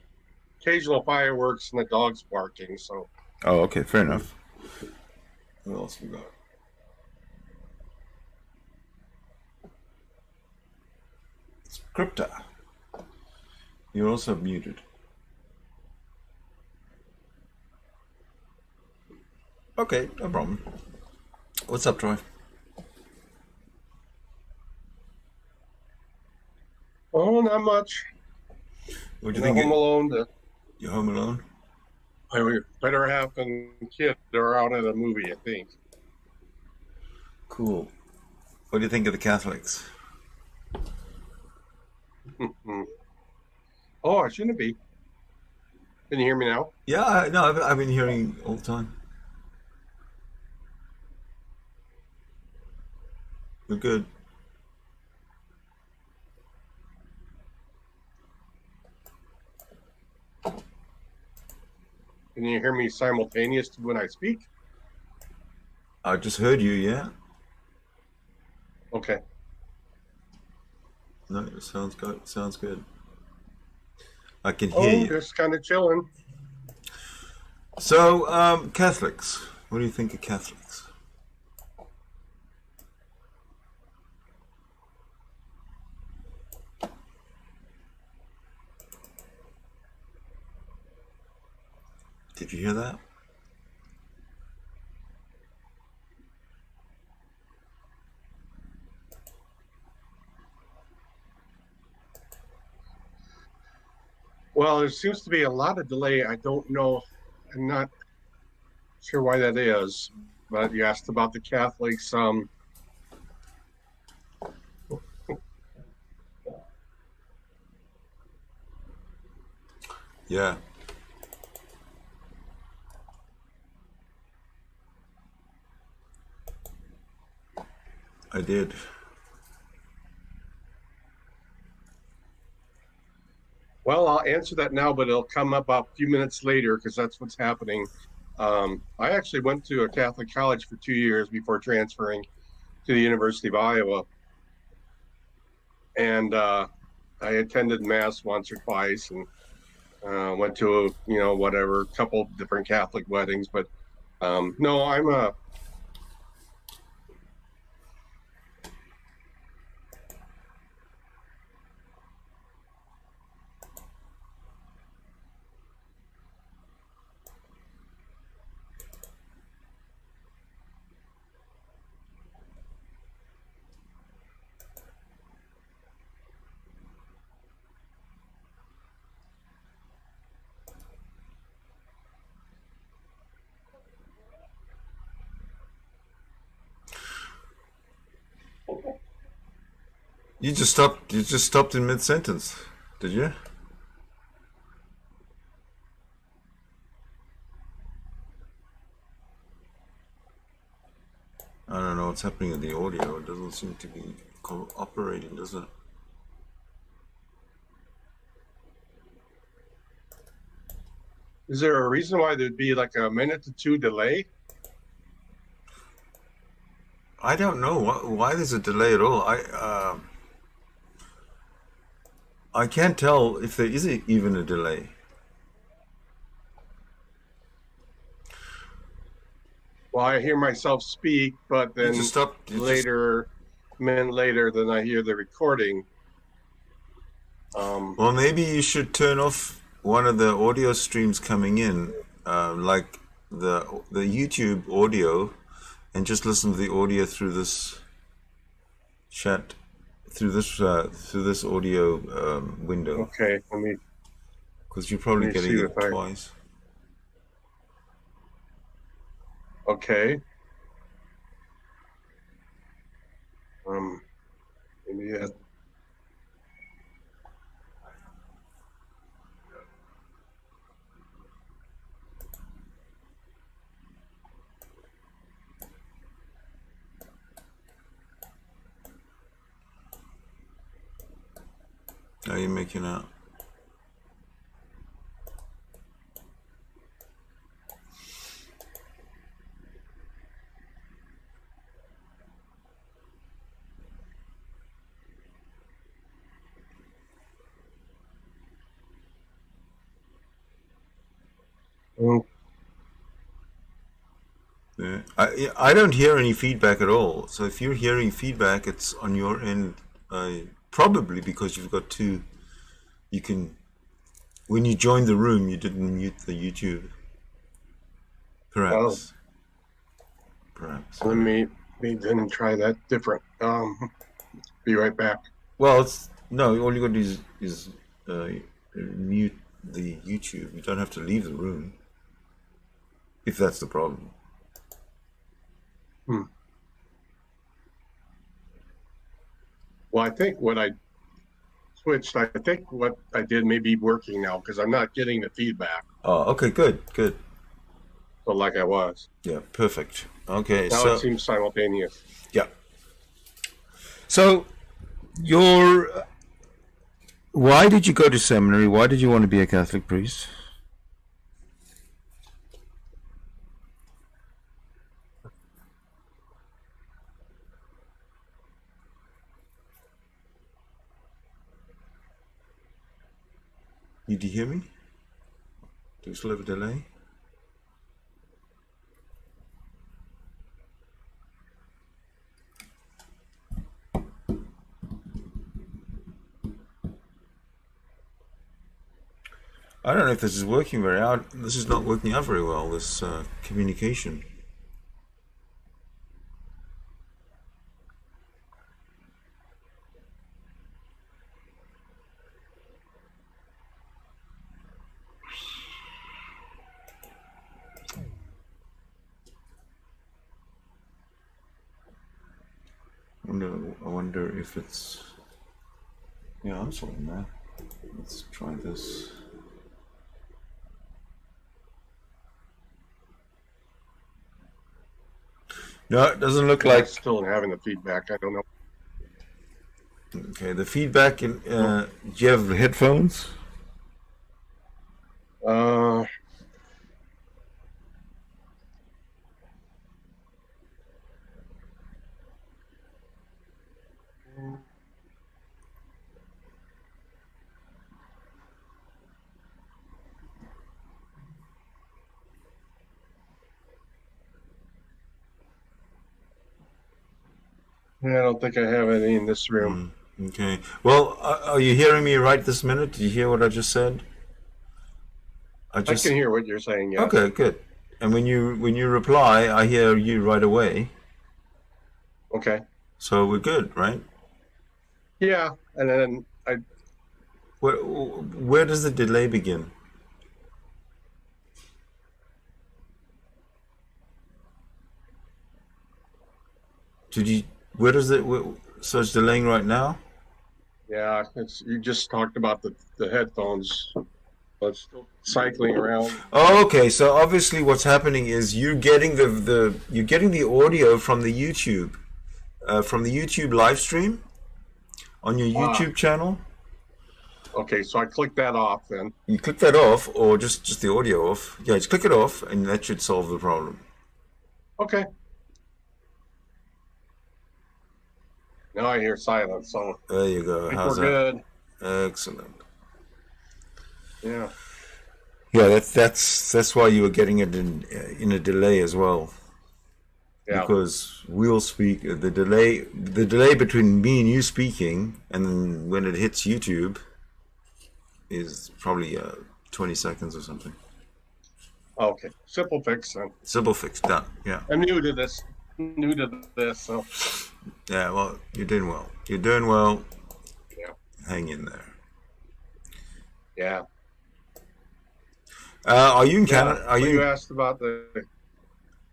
occasional fireworks and the dogs barking. So Oh, okay. Fair enough. What else we got? Scripta. You're also muted. Okay, no problem. What's up, Troy? oh, not much. What do you I'm think? home alone. You're home alone? My better half and kid are out at a movie, I think. Cool. What do you think of the Catholics? Oh, I shouldn't be. Can you hear me now? Yeah, no, I've been hearing all the time. We're good. Can you hear me simultaneous to when I speak? I just heard you, yeah? Okay. No, it sounds good. Sounds good. I can hear Oh, you. just kind of chilling. So, Catholics. What do you think of Catholics? Did you hear that? Well, there seems to be a lot of delay. I don't know. I'm not sure why that is. But you asked about the Catholics. Yeah. I did. Well, I'll answer that now, but it'll come up a few minutes later because that's what's happening. I actually went to a Catholic college for 2 years before transferring to the University of Iowa. And I attended Mass once or twice and went to, a couple different Catholic weddings. But no, I'm a You just stopped. You just stopped in mid-sentence, did you? I don't know what's happening with the audio. It doesn't seem to be cooperating, does it? Is there a reason why there'd be like a minute to two delay? I don't know why there's a delay at all. I can't tell if there is even a delay. Well, I hear myself speak, but then a minute later, then I hear the recording. Well, maybe you should turn off one of the audio streams coming in, like the YouTube audio, and just listen to the audio through this chat, through this audio window. Okay, let me. Because you're probably getting it twice. Okay. Maybe that. How are you making out? Yeah. I don't hear any feedback at all. So if you're hearing feedback, it's on your end, probably because you've got two. You can, when you joined the room, you didn't mute the YouTube. Perhaps. Perhaps. Let me then try that different. Be right back. Well, it's no. All you got to do is mute the YouTube. You don't have to leave the room. If that's the problem. Well, I think what I switched, I think what I did may be working now because I'm not getting the feedback. Oh, okay, good. So like I was. Yeah, perfect. Okay, Now so it seems simultaneous. yeah. So, why did you go to seminary? Why did you want to be a Catholic priest? Did you hear me? Do you still have a delay? I don't know if this is working very out. This is not working out very well, this communication. I wonder if it's... Yeah, I'm sorry, man. Let's try this. No, it doesn't look like... Still having the feedback. I don't know. Okay, the feedback in... do you have headphones? I don't think I have any in this room. Okay. Well, are you hearing me right this minute? Did you hear what I just said? I can hear what you're saying, yeah. Okay, good. And when you reply, I hear you right away. Okay. So we're good, right? Yeah, and then Where does the delay begin? Where does it... So it's delaying right now? Yeah, you just talked about the headphones. It's still cycling around. Oh, okay. So obviously, what's happening is you're getting you're getting the audio from the YouTube live stream on your YouTube channel. Okay, so I click that off then. You click that off, or just the audio off. Yeah, just click it off, and that should solve the problem. Okay. Now I hear silence, so there you go. How's we're that? Good. Excellent. Yeah. Yeah, that's why you were getting it in a delay as well. Yeah. Because we'll speak the delay between me and you speaking, and then when it hits YouTube, is probably 20 seconds or something. Okay. Simple fix then. Simple fix done. Yeah. I'm new to this, so. Yeah, well, you're doing well. You're doing well. Yeah. Hang in there. Yeah. Are you in Canada? Are you asked about the...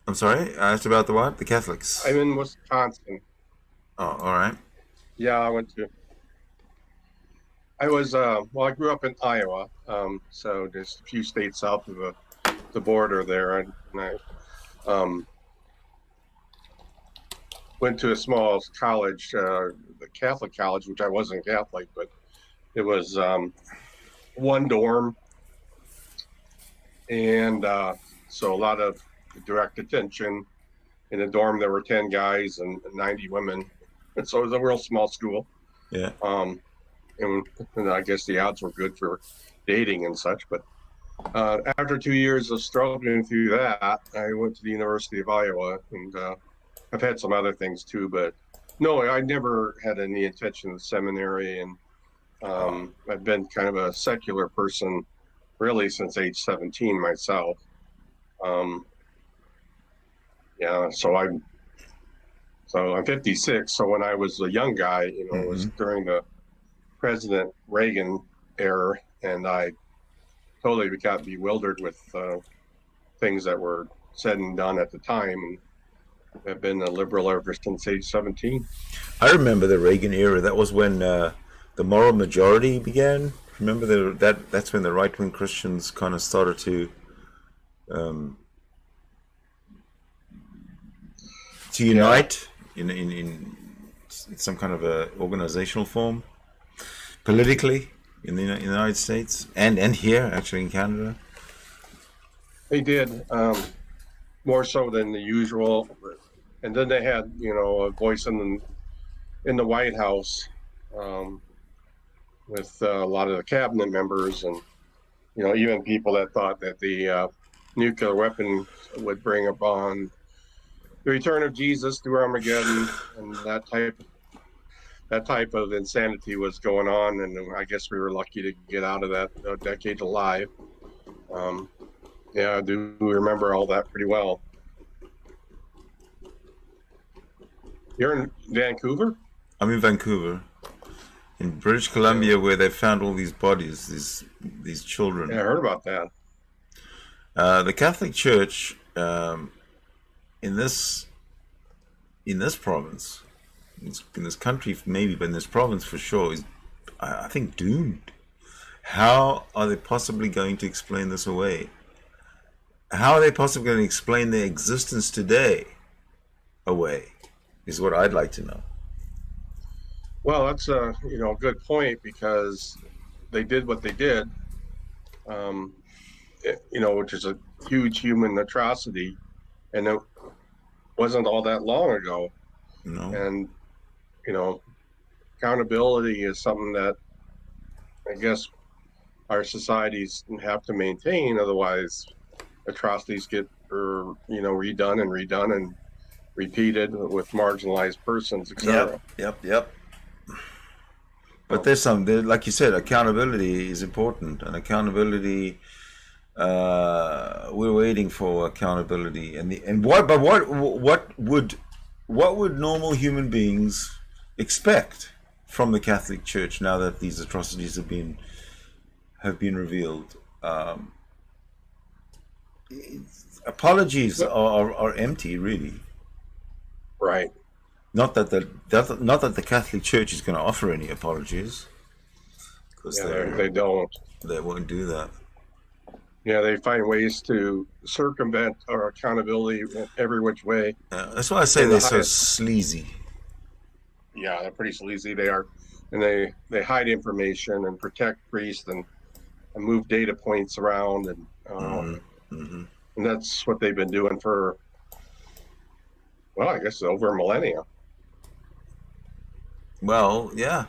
I'm sorry? I asked about the what? The Catholics. I'm in Wisconsin. Oh, all right. Yeah, I was, I grew up in Iowa, so just a few states south of the border there, and I went to a small college, the Catholic college, which I wasn't Catholic, but It was one dorm, and so a lot of direct attention. In the dorm, there were 10 guys and 90 women, and so it was a real small school. Yeah. And I guess the odds were good for dating and such. But after 2 years of struggling through that, I went to the University of Iowa, and I've had some other things too. But no, I never had any intention of seminary, and I've been kind of a secular person really since age 17 myself. Yeah, so I'm 56. So when I was a young guy, it was during the President Reagan era, and I totally got bewildered with things that were said and done at the time, and I've been a liberal ever since age 17. I remember the Reagan era. That was when the moral majority began. Remember that's when the right-wing Christians kind of started to unite in some kind of a organizational form, politically in the United States and here actually in Canada. They did more so than the usual, and then they had a voice in the White House with a lot of the cabinet members, and even people that thought that the nuclear weapon would bring upon the return of Jesus through Armageddon, and that type of insanity was going on, and I guess we were lucky to get out of that decade alive. Yeah, I do remember all that pretty well. You're in Vancouver? I'm in Vancouver, in British Columbia, where they found all these bodies, these children. Yeah, I heard about that. The Catholic Church in this province, in this country maybe, but in this province for sure, is I think doomed. How are they possibly going to explain this away? How are they possibly going to explain their existence today away? Is what I'd like to know. Well, that's a good point, because they did what they did, which is a huge human atrocity, and it wasn't all that long ago. No. And accountability is something that I guess our societies have to maintain, otherwise atrocities get redone and repeated with marginalized persons, etc. Yep. But there's like you said, accountability is important, and accountability. We're waiting for accountability, what would normal human beings expect from the Catholic Church now that these atrocities have been revealed? Apologies are empty, really. Right. Not that the Catholic Church is going to offer any apologies, because they don't. They won't do that. Yeah, they find ways to circumvent our accountability in every which way. That's why I say they're so sleazy. Yeah, they're pretty sleazy. They are, and they hide information and protect priests and move data points around, and that's what they've been doing for, well, I guess over a millennia. Well, yeah.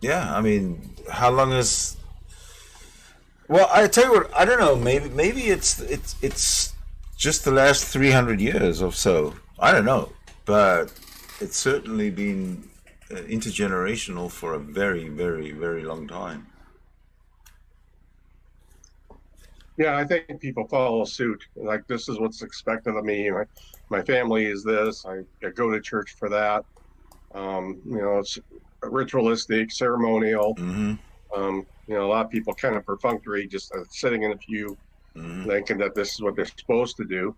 I mean, how long is? Well, I tell you what, I don't know. Maybe it's just the last 300 years or so. I don't know, but it's certainly been intergenerational for a very, very, very long time. Yeah, I think people follow suit. Like, this is what's expected of me. My family is this. I go to church for that. It's ritualistic, ceremonial. A lot of people kind of perfunctory, just sitting in a pew, thinking that this is what they're supposed to do.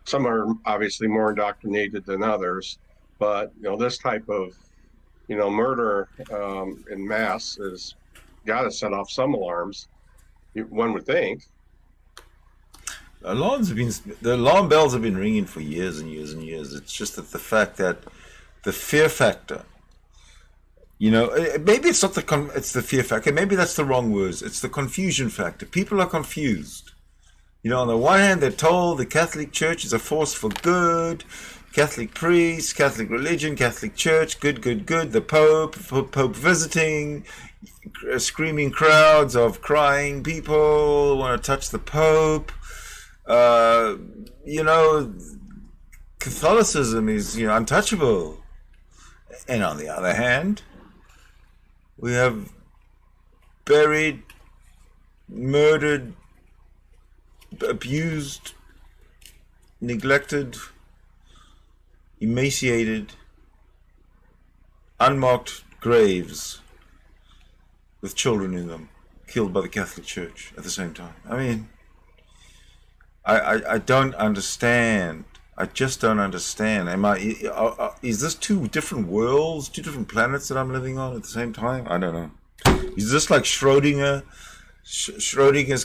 Some are obviously more indoctrinated than others, but this type of murder in mass has got to set off some alarms. One would think. The alarm bells have been ringing for years and years and years. It's just that the fact that the fear factor, Maybe it's not it's the fear factor. Maybe that's the wrong words. It's the confusion factor. People are confused. On the one hand, they're told the Catholic Church is a force for good. Catholic priests, Catholic religion, Catholic Church, good, good, good. The Pope visiting, screaming crowds of crying people want to touch the Pope. Catholicism is, untouchable. And on the other hand, we have buried, murdered, abused, neglected, emaciated, unmarked graves with children in them, killed by the Catholic Church at the same time. I mean, I don't understand. I just don't understand. Is this two different worlds, two different planets that I'm living on at the same time? I don't know. Is this like Schrodinger's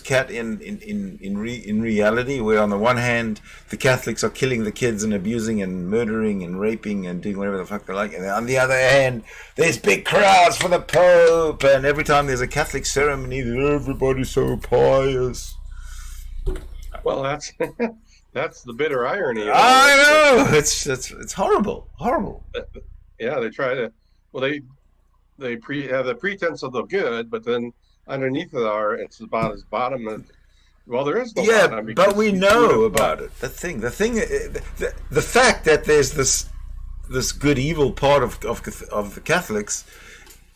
cat in reality, where on the one hand the Catholics are killing the kids and abusing and murdering and raping and doing whatever the fuck they like, and on the other hand there's big crowds for the Pope, and every time there's a Catholic ceremony everybody's so pious. Well, that's that's the bitter irony. I know, it's horrible. Yeah, they try to. Well, they have the pretense of the good, but then underneath it's about as bottom of. Well, there is no bottom. But we know about it. The fact that there's this good evil part of the Catholics,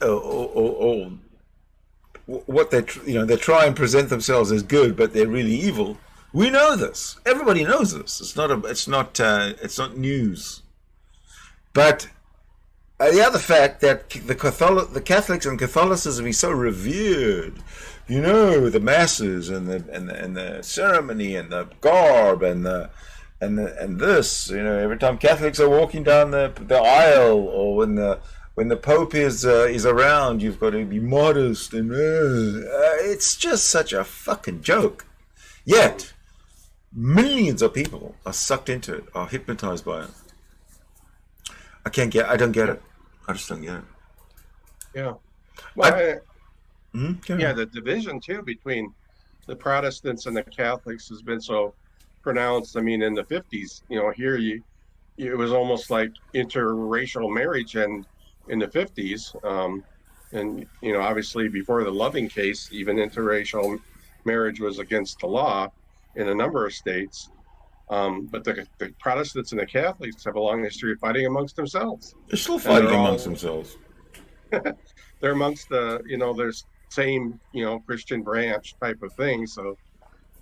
or what they try and present themselves as good, but they're really evil. We know this. Everybody knows this. It's not news. But the other fact that the Catholics and Catholicism is so revered, the masses and the ceremony and the garb and this, every time Catholics are walking down the aisle, or when the Pope is around, you've got to be modest, and it's just such a fucking joke. Yet millions of people are sucked into it, are hypnotized by it. I don't get it. I just don't get it. Yeah. Well, the division too between the Protestants and the Catholics has been so pronounced. I mean, in the 50s, here it was almost like interracial marriage, and in the 50s, and obviously before the Loving case, even interracial marriage was against the law in a number of states. But the Protestants and the Catholics have a long history of fighting amongst themselves. They're still fighting amongst themselves. They're amongst the, their same, Christian branch type of thing. So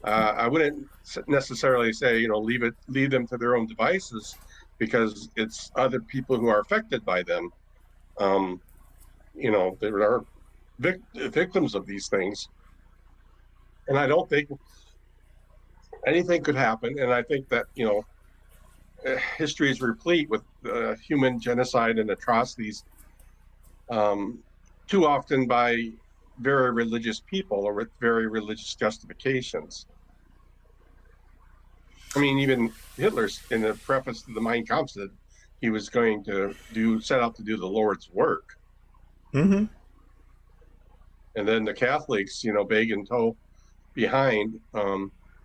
I wouldn't necessarily say, leave them to their own devices, because it's other people who are affected by them. There are victims of these things. And I don't think anything could happen, and I think that history is replete with human genocide and atrocities, too often by very religious people or with very religious justifications. I mean, even Hitler's, in the preface to the Mein Kampf, said he was going to set out to do the Lord's work. Mm-hmm. And then the Catholics, beg and toe behind.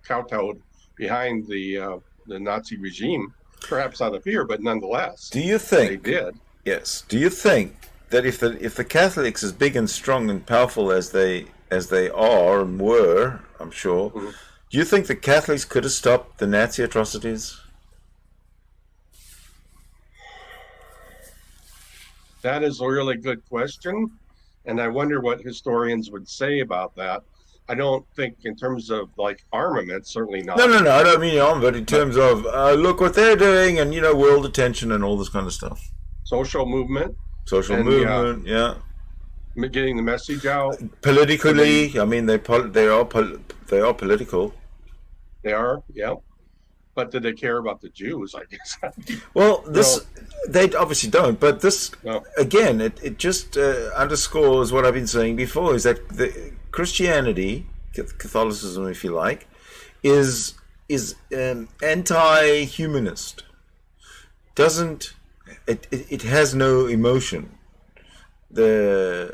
Kowtowed behind the Nazi regime, perhaps out of fear, but nonetheless, do you think they did? Yes. Do you think that if the Catholics, as big and strong and powerful as they are and were, I'm sure, do you think the Catholics could have stopped the Nazi atrocities? That is a really good question, and I wonder what historians would say about that. I don't think in terms of like armament, certainly not. No, I don't mean armament, but in terms of look what they're doing, and world attention and all this kind of stuff. Social movement, yeah. Getting the message out. Politically, I mean, they are political. They are, yeah. But did they care about the Jews? I guess. Well, they obviously don't. But this again, it just underscores what I've been saying before: is that the Christianity, Catholicism, if you like, is anti-humanist. It has no emotion. firm,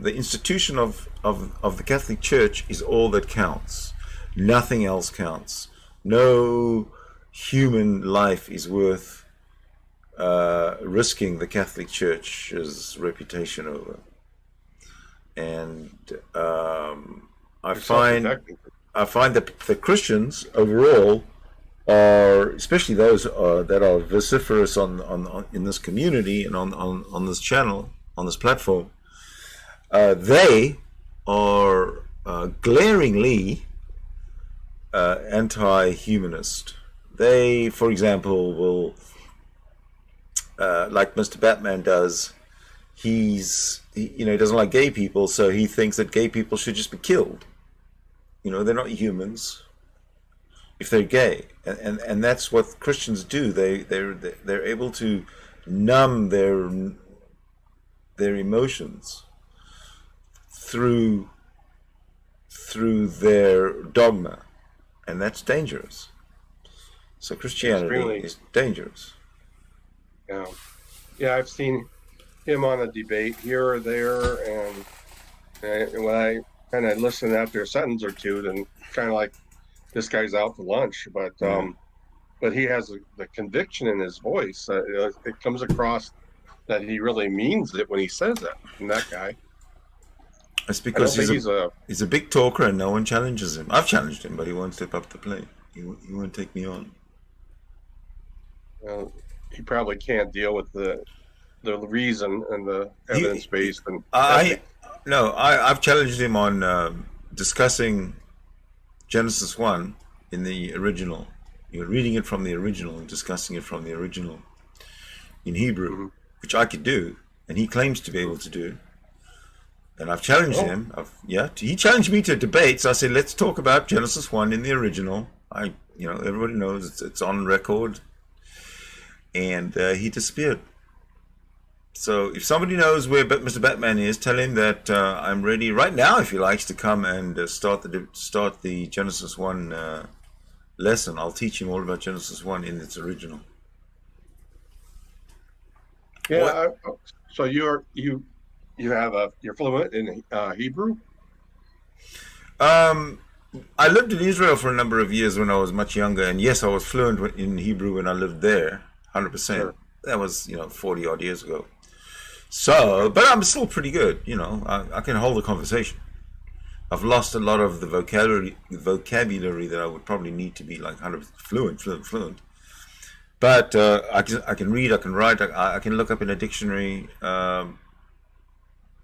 the institution of the Catholic Church is all that counts. Nothing else counts. No human life is worth risking the Catholic Church's reputation over. And I find that the Christians overall are, especially those that are vociferous on in this community and on this channel, on this platform, they are glaringly anti-humanist. They, for example, will, like Mr. Batman does, he doesn't like gay people, so he thinks that gay people should just be killed. They're not humans if they're gay, and that's what Christians do. They're able to numb their emotions through their dogma, and that's dangerous. So Christianity is dangerous. Yeah, I've seen him on a debate here or there, and when I kind of listen after a sentence or two, then kind of like, this guy's out for lunch. But he has the conviction in his voice. It comes across that he really means it when he says it. And that guy. It's because he's a big talker and no one challenges him. I've challenged him, but he won't step up to the plate. He won't take me on. He probably can't deal with the reason and the evidence based. I've challenged him on discussing Genesis 1 in the original. Reading it from the original and discussing it from the original in Hebrew, which I could do, and he claims to be able to do. And I've challenged him. He challenged me to a debate. So I said, let's talk about Genesis 1 in the original. Everybody knows it's on record. And he disappeared. So if somebody knows where Mr. Batman is, tell him that I'm ready right now, if he likes, to come and start the Genesis 1 lesson. I'll teach him all about Genesis 1 in its original. Yeah. So you're fluent in Hebrew? I lived in Israel for a number of years when I was much younger, and yes, I was fluent in Hebrew when I lived there, 100%. Sure. That was 40 odd years ago. So, but I'm still pretty good. I can hold a conversation. I've lost a lot of the vocabulary that I would probably need to be like 100% fluent. But I can read, I can write, I can look up in a dictionary.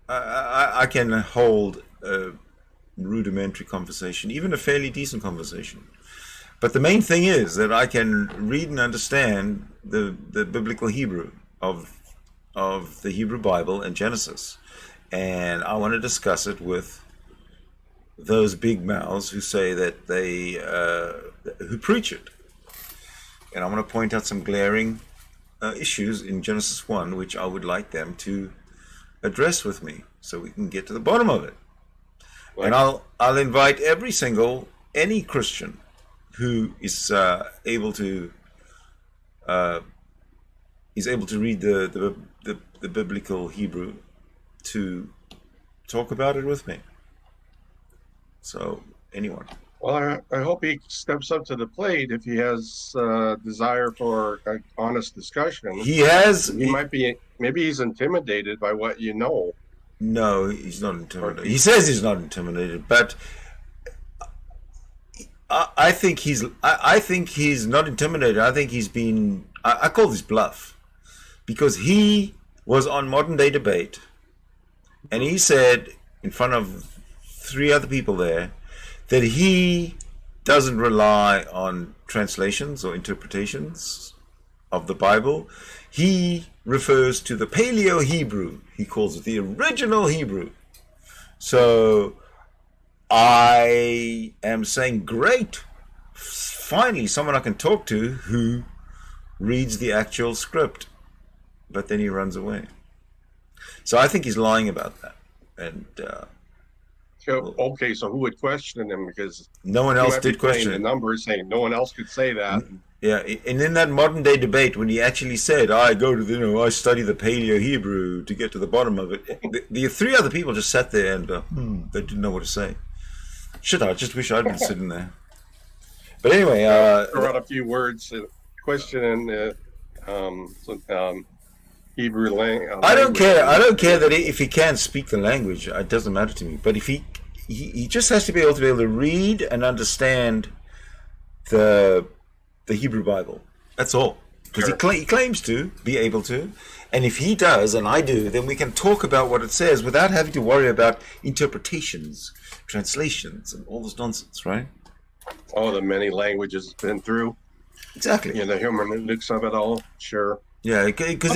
I can hold a rudimentary conversation, even a fairly decent conversation. But the main thing is that I can read and understand the biblical Hebrew of the Hebrew Bible and Genesis. And I want to discuss it with those big mouths who say that who preach it. And I want to point out some glaring issues in Genesis 1, which I would like them to address with me so we can get to the bottom of it. Right. And I'll invite any Christian who is able to read the biblical Hebrew to talk about it with me. So anyone. Well, I hope he steps up to the plate if he has desire for an honest discussion. He has. Maybe he's intimidated by what you know. No, he's not intimidated. He says he's not intimidated, but I think he's not intimidated. I think he's been. I call this bluff, because he was on Modern Day Debate, and he said in front of 3 other people there that he doesn't rely on translations or interpretations of the Bible. He refers to the Paleo Hebrew. He calls it the original Hebrew. So I am saying, great, finally someone I can talk to who reads the actual script. But then he runs away. So I think he's lying about that. And okay, so who would question him? Because no one else did question the numbers saying no one else could say that. Yeah, and in that modern day debate, when he actually said, "I go to I study the Paleo Hebrew to get to the bottom of it," the three other people just sat there and they didn't know what to say. Shit, I just wish I'd been sitting there. But anyway, throw out a few words, question in Hebrew language. I don't care. I don't care that if he can't speak the language. It doesn't matter to me. But if he just has to be able to read and understand the Hebrew Bible. That's all. Because he claims to be able to. And if he does, and I do, then we can talk about what it says without having to worry about interpretations, translations, and all this nonsense, right? Oh, the many languages it's been through. Exactly. Yeah, the hermeneutics of it all. Sure. Yeah, because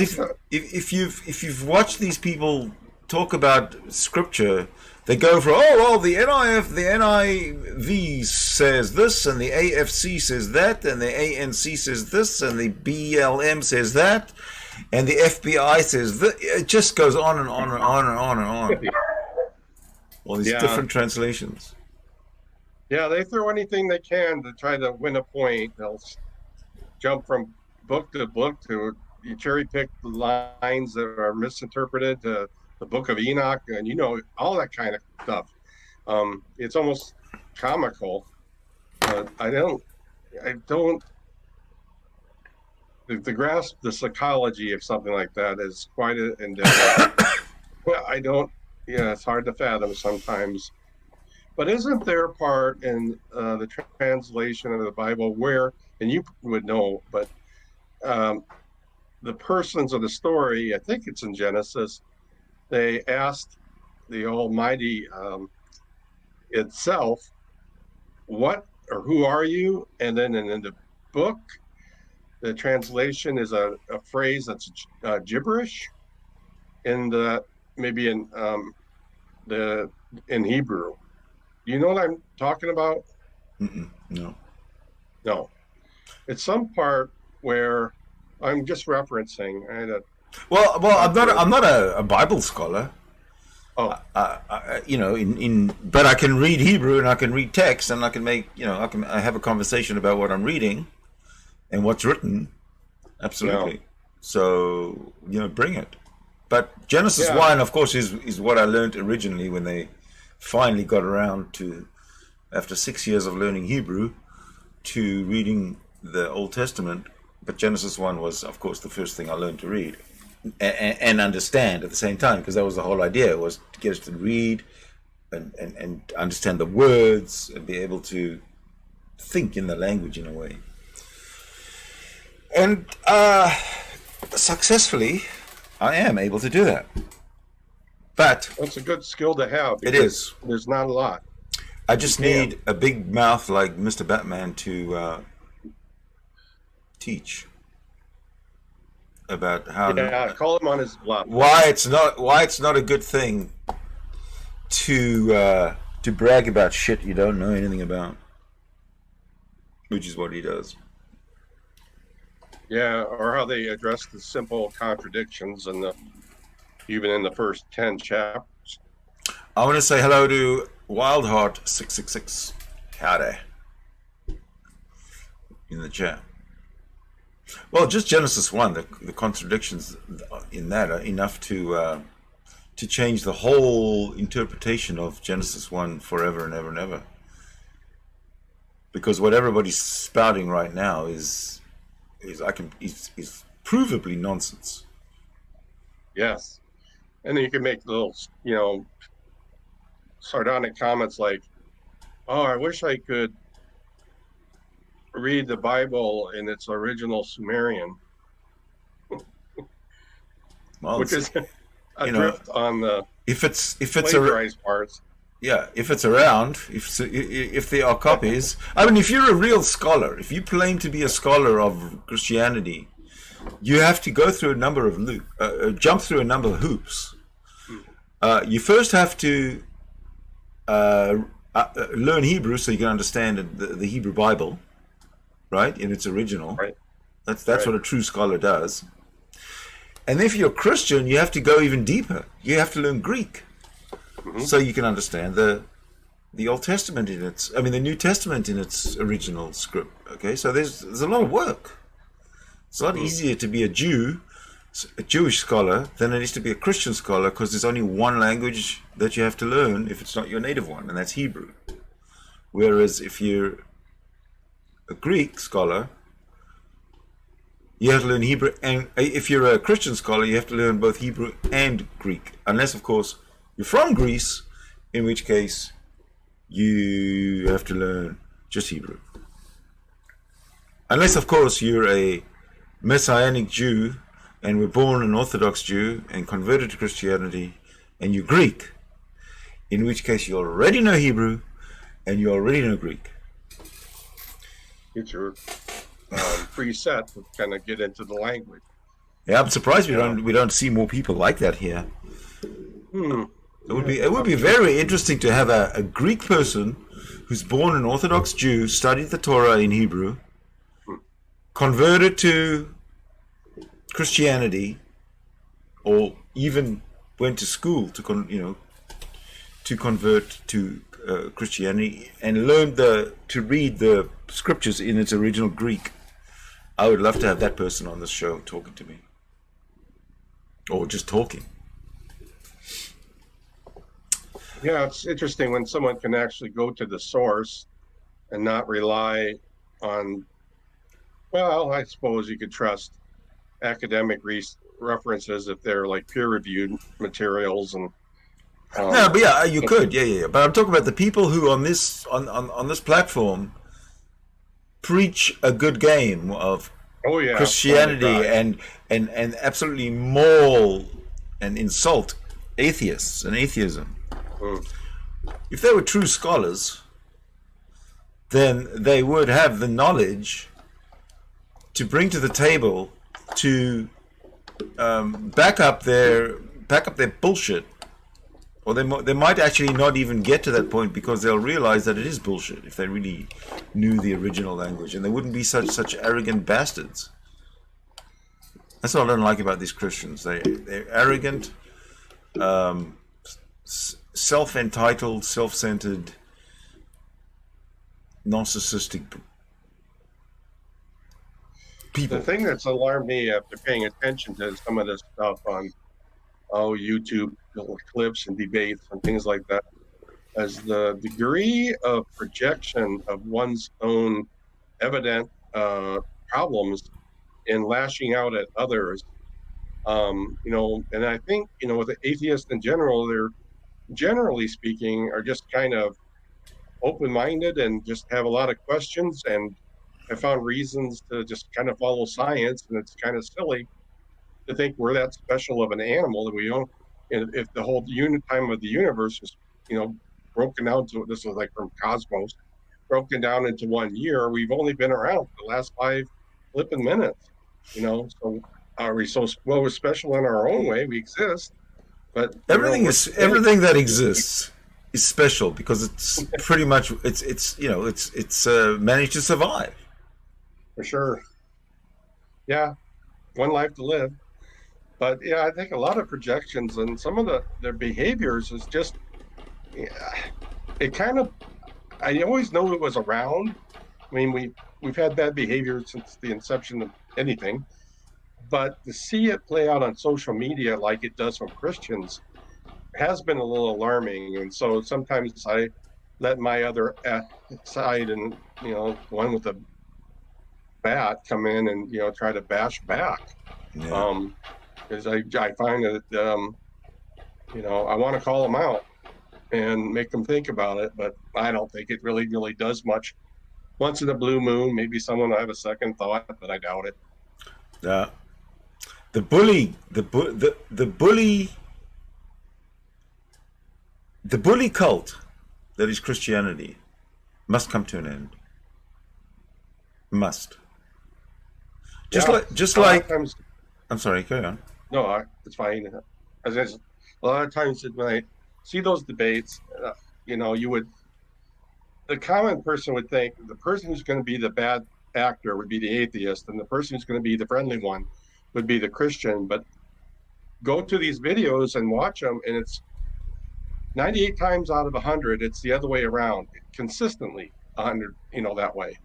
if you've watched these people talk about scripture, they go for the NIV says this, and the AFC says that, and the ANC says this, and the BLM says that, and the FBI says that. It just goes on and on and on and on and on. All these different translations. Yeah, they throw anything they can to try to win a point. They'll jump from book to book to cherry pick the lines that are misinterpreted to the Book of Enoch, and all that kind of stuff. It's almost comical. I don't to grasp the psychology of something like that is quite an endeavor. Well, I don't. Yeah, it's hard to fathom sometimes. But isn't there a part in the translation of the Bible where, and you would know, but the persons of the story, I think it's in Genesis, they asked the Almighty itself, what or who are you? And then in the book, the translation is a phrase that's gibberish, maybe in Hebrew. You know what I'm talking about? No. No. It's some part where I'm just referencing. Well, I'm not a Bible scholar. Oh. But I can read Hebrew and I can read text and I can make, I have a conversation about what I'm reading and what's written. Absolutely. Yeah. So, bring it. But Genesis 1, of course, is what I learned originally when they finally got around to, after 6 years of learning Hebrew, to reading the Old Testament. But Genesis 1 was, of course, the first thing I learned to read and understand at the same time, because that was the whole idea, was to get us to read and understand the words and be able to think in the language in a way. And successfully, I am able to do that. But it's a good skill to have. It is. There's not a lot. I just need a big mouth like Mr. Batman to teach about how. Yeah, call him on his bluff. Why it's not a good thing to brag about shit you don't know anything about, which is what he does. Yeah, or how they address the simple contradictions even in the first 10 chapters. I want to say hello to Wildheart666. Howdy. In the chat. Well, just Genesis 1, the contradictions in that are enough to change the whole interpretation of Genesis 1 forever and ever and ever. Because what everybody's spouting right now is provably nonsense. Yes. And then you can make little, sardonic comments like, oh, I wish I could read the Bible in its original Sumerian. Well, which is a drift on the plagiarized parts. Yeah, if it's around, if there are copies. I mean, if you're a real scholar, if you claim to be a scholar of Christianity, you have to go through a number of jump through a number of hoops. You first have to learn Hebrew so you can understand the Hebrew Bible, right, in its original. Right. That's what a true scholar does. And if you're a Christian, you have to go even deeper. You have to learn Greek, so you can understand the the Old Testament in the New Testament in its original script. Okay, so there's a lot of work. It's a lot easier to be a Jewish scholar, than it is to be a Christian scholar, because there's only one language that you have to learn if it's not your native one, and that's Hebrew. Whereas if you're a Greek scholar, you have to learn Hebrew, and if you're a Christian scholar, you have to learn both Hebrew and Greek, unless, of course, you're from Greece, in which case you have to learn just Hebrew. Unless, of course, you're a Messianic Jew and were born an Orthodox Jew and converted to Christianity, and you're Greek, in which case you already know Hebrew and you already know Greek. It's your preset to kind of get into the language. Yeah, I'm surprised we don't see more people like that here. It would be very interesting to have a Greek person who's born an Orthodox Jew, studied the Torah in Hebrew, converted to Christianity, or even went to school to convert to Christianity, and learned to read the scriptures in its original Greek. I would love to have that person on this show talking to me, or just talking. Yeah, it's interesting when someone can actually go to the source and not rely on, well, I suppose you could trust academic references if they're like peer-reviewed materials and no, but yeah, you could, yeah. But I'm talking about the people who on this platform preach a good game of Christianity and absolutely maul and insult atheists and atheism. If they were true scholars, then they would have the knowledge to bring to the table to back up their bullshit, or they might actually not even get to that point, because they'll realize that it is bullshit if they really knew the original language, and they wouldn't be such arrogant bastards. That's what I don't like about these Christians. They're arrogant, self-entitled, self-centered, narcissistic people. The thing that's alarmed me after paying attention to some of this stuff on YouTube clips and debates and things like that, is the degree of projection of one's own evident problems in lashing out at others. And I think, with the atheists in general, they're generally speaking are just kind of open-minded and just have a lot of questions, and I found reasons to just kind of follow science, and it's kind of silly to think we're that special of an animal that we don't. And if the whole time of the universe was, broken down to, this is like from Cosmos, broken down into 1 year, we've only been around for the last 5 flipping minutes. So are we so we're special in our own way? We exist, but everything that exists is special because it's pretty much it's managed to survive. For sure. Yeah, one life to live. But yeah, I think a lot of projections and some of their behaviors is just, it kind of, I always know it was around. I mean, we've had bad behavior since the inception of anything, but to see it play out on social media like it does from Christians has been a little alarming. And so sometimes I let my other side and, one with a bat come in and, try to bash back. Yeah. Because I find that, I want to call them out and make them think about it, but I don't think it really, really does much. Once in a blue moon, maybe someone will have a second thought, but I doubt it. The bully cult that is Christianity must come to an end. Must. Just like. Times, I'm sorry. Carry on. No, it's fine. A lot of times when I see those debates, the common person would think the person who's going to be the bad actor would be the atheist, and the person who's going to be the friendly one would be the Christian. But go to these videos and watch them, and 98 times out of 100, it's the other way around, consistently 100, that way.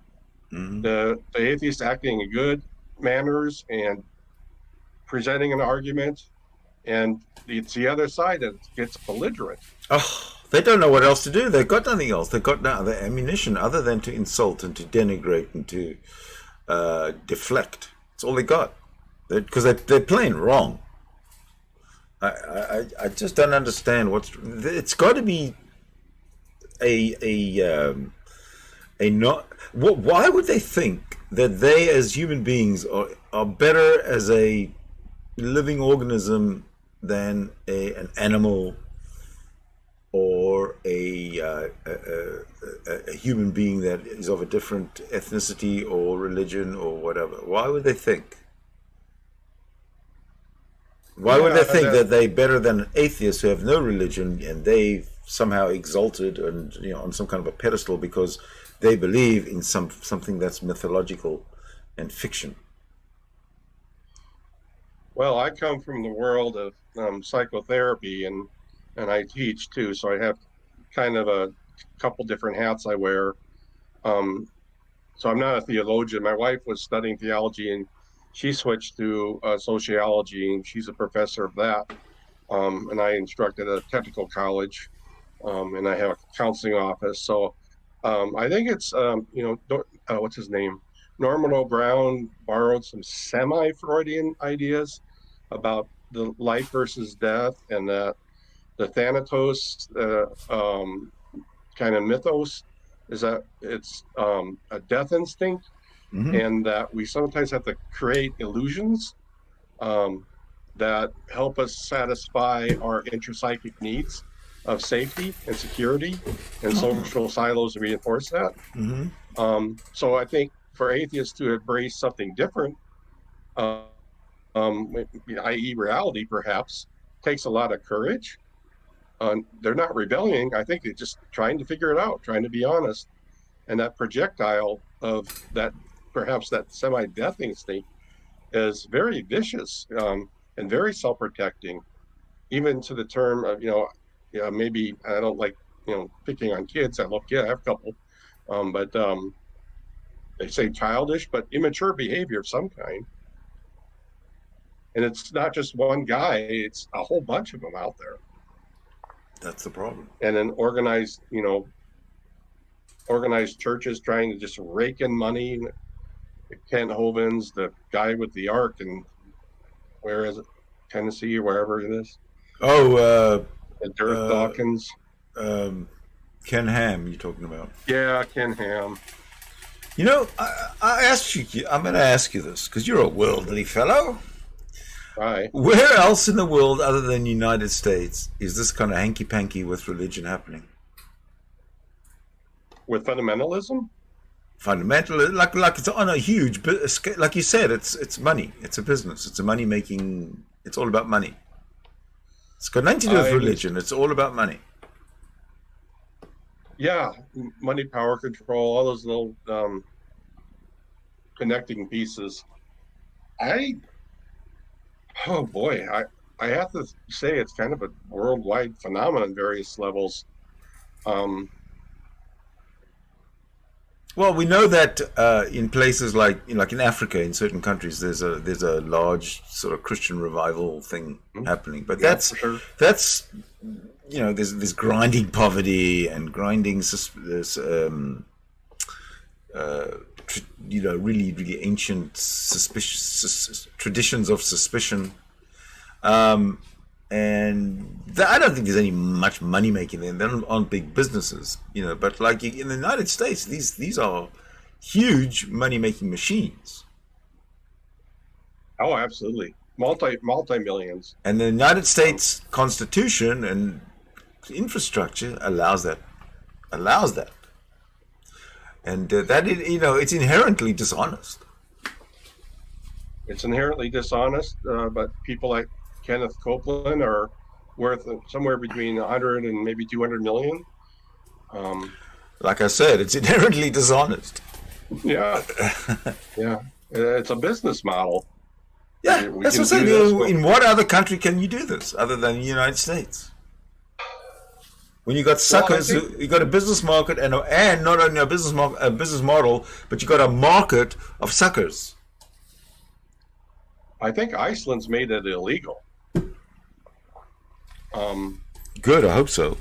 Mhm. The atheist acting in good manners and presenting an argument, and it's the other side that gets belligerent. Oh, they don't know what else to do. They've got nothing else. They've got no other ammunition other than to insult and to denigrate and to deflect. That's all they got. Because they're playing wrong. I just don't understand what's. It's got to be a not. Why would they think that they, as human beings, are better as a living organism than an animal or a human being that is of a different ethnicity or religion or whatever? Why would they think? Why would they think that they're better than atheists who have no religion and they somehow exalted and on some kind of a pedestal because they believe in something that's mythological and fiction? Well, I come from the world of psychotherapy, and I teach too, so I have kind of a couple different hats I wear. So I'm not a theologian. My wife was studying theology, and she switched to sociology, and she's a professor of that. And I instruct at a technical college, and I have a counseling office. So I think it's, what's his name? Norman O'Brown borrowed some semi-Freudian ideas about the life versus death, and that the Thanatos kind of mythos is that it's a death instinct, and that we sometimes have to create illusions that help us satisfy our intrapsychic needs of safety and security, and social silos reinforce that. So I think for atheists to embrace something different, i.e. reality perhaps, takes a lot of courage. They're not rebelling. I think they're just trying to figure it out, trying to be honest. And that projectile of that, perhaps that semi-death instinct, is very vicious and very self-protecting, even to the term of, maybe I don't like, picking on kids. I love kids. I have a couple. But they say childish, but immature behavior of some kind. And it's not just one guy, it's a whole bunch of them out there. That's the problem. And then organized churches trying to just rake in money. Kent Hovins, the guy with the ark, and where is it? Tennessee or wherever it is. Oh, Dirk Dawkins. Ken Ham, you're talking about? Yeah, Ken Ham. I asked you. I'm going to ask you this because you're a worldly fellow. Right. Where else in the world, other than the United States, is this kind of hanky-panky with religion happening? With fundamentalism? Fundamental, like it's on a huge, like you said, it's money. It's a business. It's a money-making. It's all about money. It's got nothing to do with religion. It's all about money. Yeah, money, power, control, all those little connecting pieces. Oh boy, I have to say it's kind of a worldwide phenomenon, various levels. Well, we know that in places like in Africa, in certain countries, there's a large sort of Christian revival thing happening. But that's there's grinding poverty and grinding really, really ancient traditions of suspicion. And I don't think there's any much money making there. They aren't big businesses, But like in the United States, these are huge money making machines. Oh, absolutely, multi millions. And the United States Constitution and infrastructure allows that. And it's inherently dishonest. It's inherently dishonest, but people like Kenneth Copeland are worth somewhere between 100 and maybe 200 million. Like I said, it's inherently dishonest. Yeah. Yeah. It's a business model. Yeah, that's what I'm saying. In what other country can you do this other than the United States? When you got suckers, you got a business market and not only a business model, but you got a market of suckers. I think Iceland's made it illegal. Good, I hope so.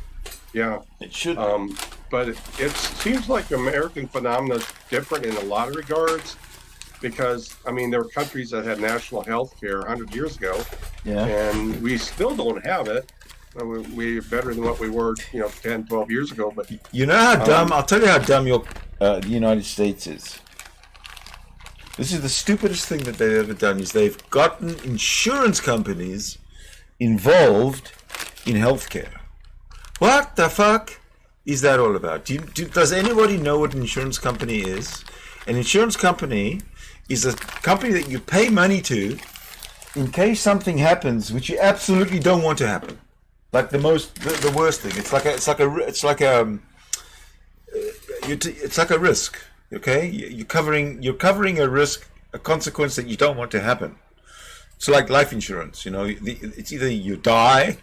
Yeah, it should. But it seems like American phenomena is different in a lot of regards, because I mean there were countries that had national health care 100 years ago, and we still don't have it. We're better than what we were, 10, 12 years ago. But you know how dumb? I'll tell you how dumb the United States is. This is the stupidest thing that they've ever done. Is they've gotten insurance companies involved in healthcare. What the fuck is that all about? Does anybody know what an insurance company is? An insurance company is a company that you pay money to in case something happens which you absolutely don't want to happen. Like the worst thing. It's like a risk. Okay, you're covering a risk, a consequence that you don't want to happen. It's like life insurance. It's either you die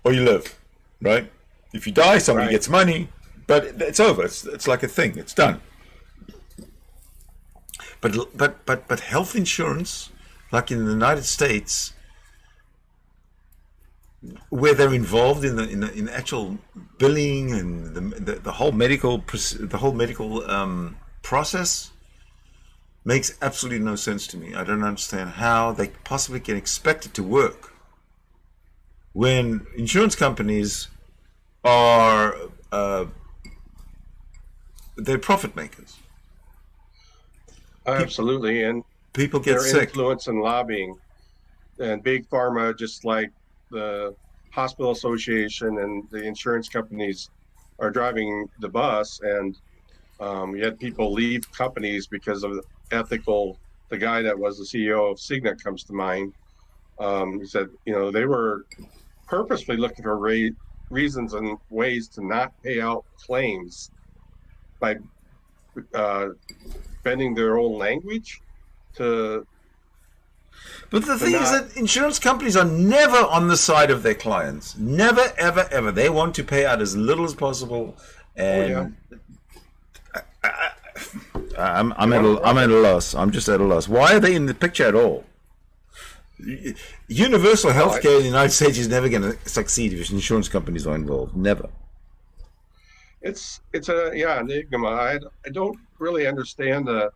or you live, right? If you die, somebody gets money, but it's over. It's like a thing. It's done. But health insurance, like in the United States, where they're involved in actual billing and the whole medical process, makes absolutely no sense to me. I don't understand how they possibly can expect it to work when insurance companies are they're profit makers. Absolutely, and people get their sick. Influence and lobbying, and big pharma, just like the hospital association and the insurance companies, are driving the bus, and yet people leave companies because of ethical. The guy that was the CEO of Cigna comes to mind. He said, they were purposely looking for reasons and ways to not pay out claims by bending their own language to. But the thing is that insurance companies are never on the side of their clients. Never, ever, ever. They want to pay out as little as possible, and I'm at a loss. I'm just at a loss. Why are they in the picture at all? Universal healthcare in the United States is never going to succeed if insurance companies are involved. Never. It's an enigma. I don't really understand the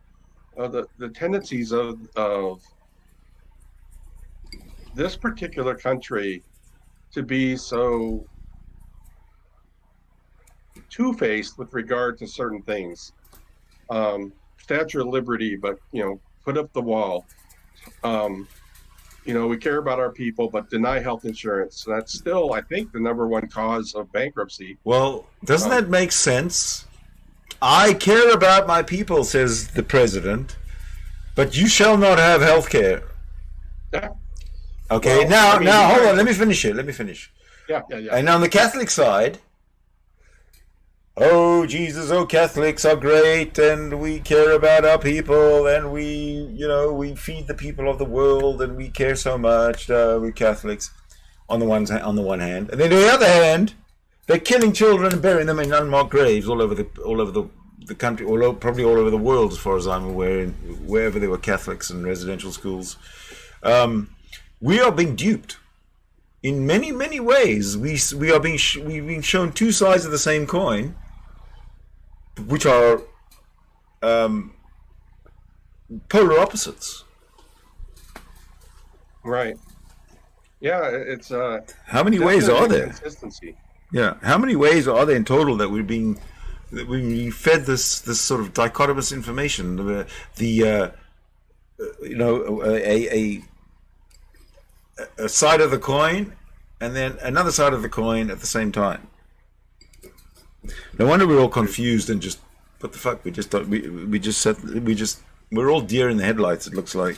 tendencies of this particular country to be so two-faced with regard to certain things. Statue of Liberty, but put up the wall. We care about our people, but deny health insurance. That's still, I think, the number one cause of bankruptcy. Well, doesn't that make sense? I care about my people, says the president, but you shall not have health care. Yeah. Okay, now hold on. Let me finish. Yeah. And on the Catholic side, oh Jesus, oh Catholics are great, and we care about our people, and we feed the people of the world, and we care so much. We Catholics, on the one hand, and then on the other hand, they're killing children and burying them in unmarked graves all over the country, probably all over the world, as far as I'm aware, wherever there were Catholics and residential schools. We are being duped in many, many ways. We've been shown two sides of the same coin, which are polar opposites. Right. Yeah, it's how many ways are there? Consistency. Yeah, how many ways are there in total that we're being fed this sort of dichotomous information? A side of the coin, and then another side of the coin at the same time. No wonder we're all confused and just what the fuck? We're all deer in the headlights. It looks like.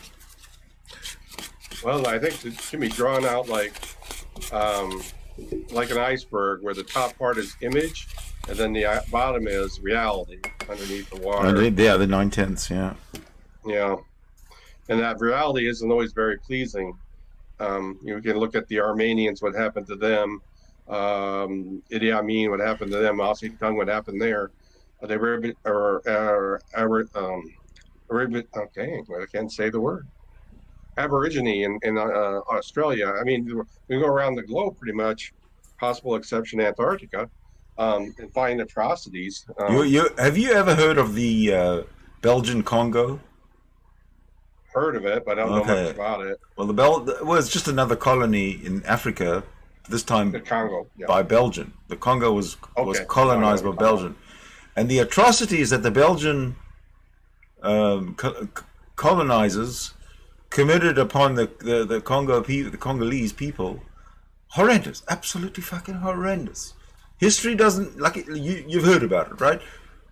Well, I think it can be drawn out like an iceberg, where the top part is image, and then the bottom is reality underneath the water. The 9/10. Yeah. Yeah, and that reality isn't always very pleasing. You can look at the Armenians, what happened to them, Idi Amin, what happened to them, Mao Zedong, what happened there. They were, okay, I can't say the word. Aborigine in Australia. I mean, we go around the globe pretty much, possible exception Antarctica, and find atrocities. Have you ever heard of the Belgian Congo? Heard of it, but I don't know much about it. Well, it's just another colony in Africa. This time the Congo, yeah. By Belgium. The Congo was colonized by Belgium, and the atrocities that the Belgian colonizers committed upon the Congo people, the Congolese people, horrendous, absolutely fucking horrendous. History doesn't like it. You've heard about it, right?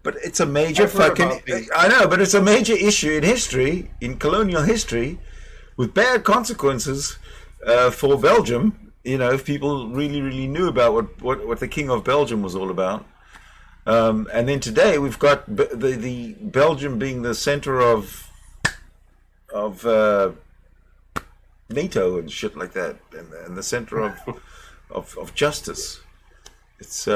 But it's a major fucking. I know, but it's a major issue in history, in colonial history, with bad consequences for Belgium. You know, if people really knew about what the King of Belgium was all about. And then today we've got the Belgium being the center of NATO and shit like that, and the center of justice. It's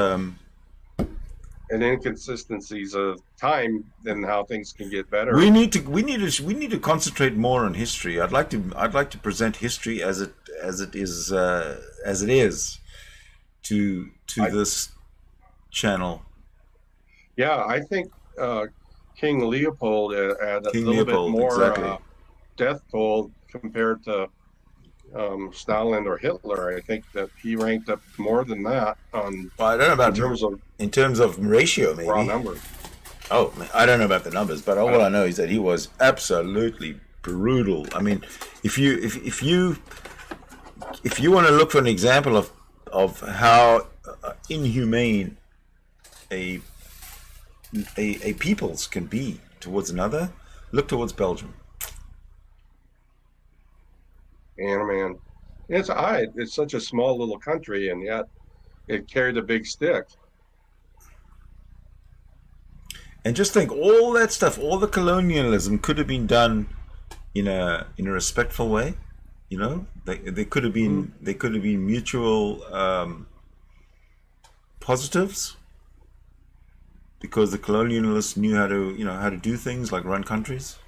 and inconsistencies of time and how things can get better. We need to concentrate more on history. I'd like to present history as it is to this channel. Yeah, I think King Leopold had a little bit more death toll compared to Stalin or Hitler. I think that he ranked up more than that on. Well, I don't know about in terms of ratio, maybe raw number. Oh, I don't know about the numbers, but all I know is that he was absolutely brutal. I mean, if you want to look for an example of how inhumane a peoples can be towards another, look towards Belgium. And man, it's such a small little country, and yet it carried a big stick. And just think, all that stuff, all the colonialism could have been done in a respectful way. You know, they could have been mutual positives, because the colonialists knew how to do things like run countries.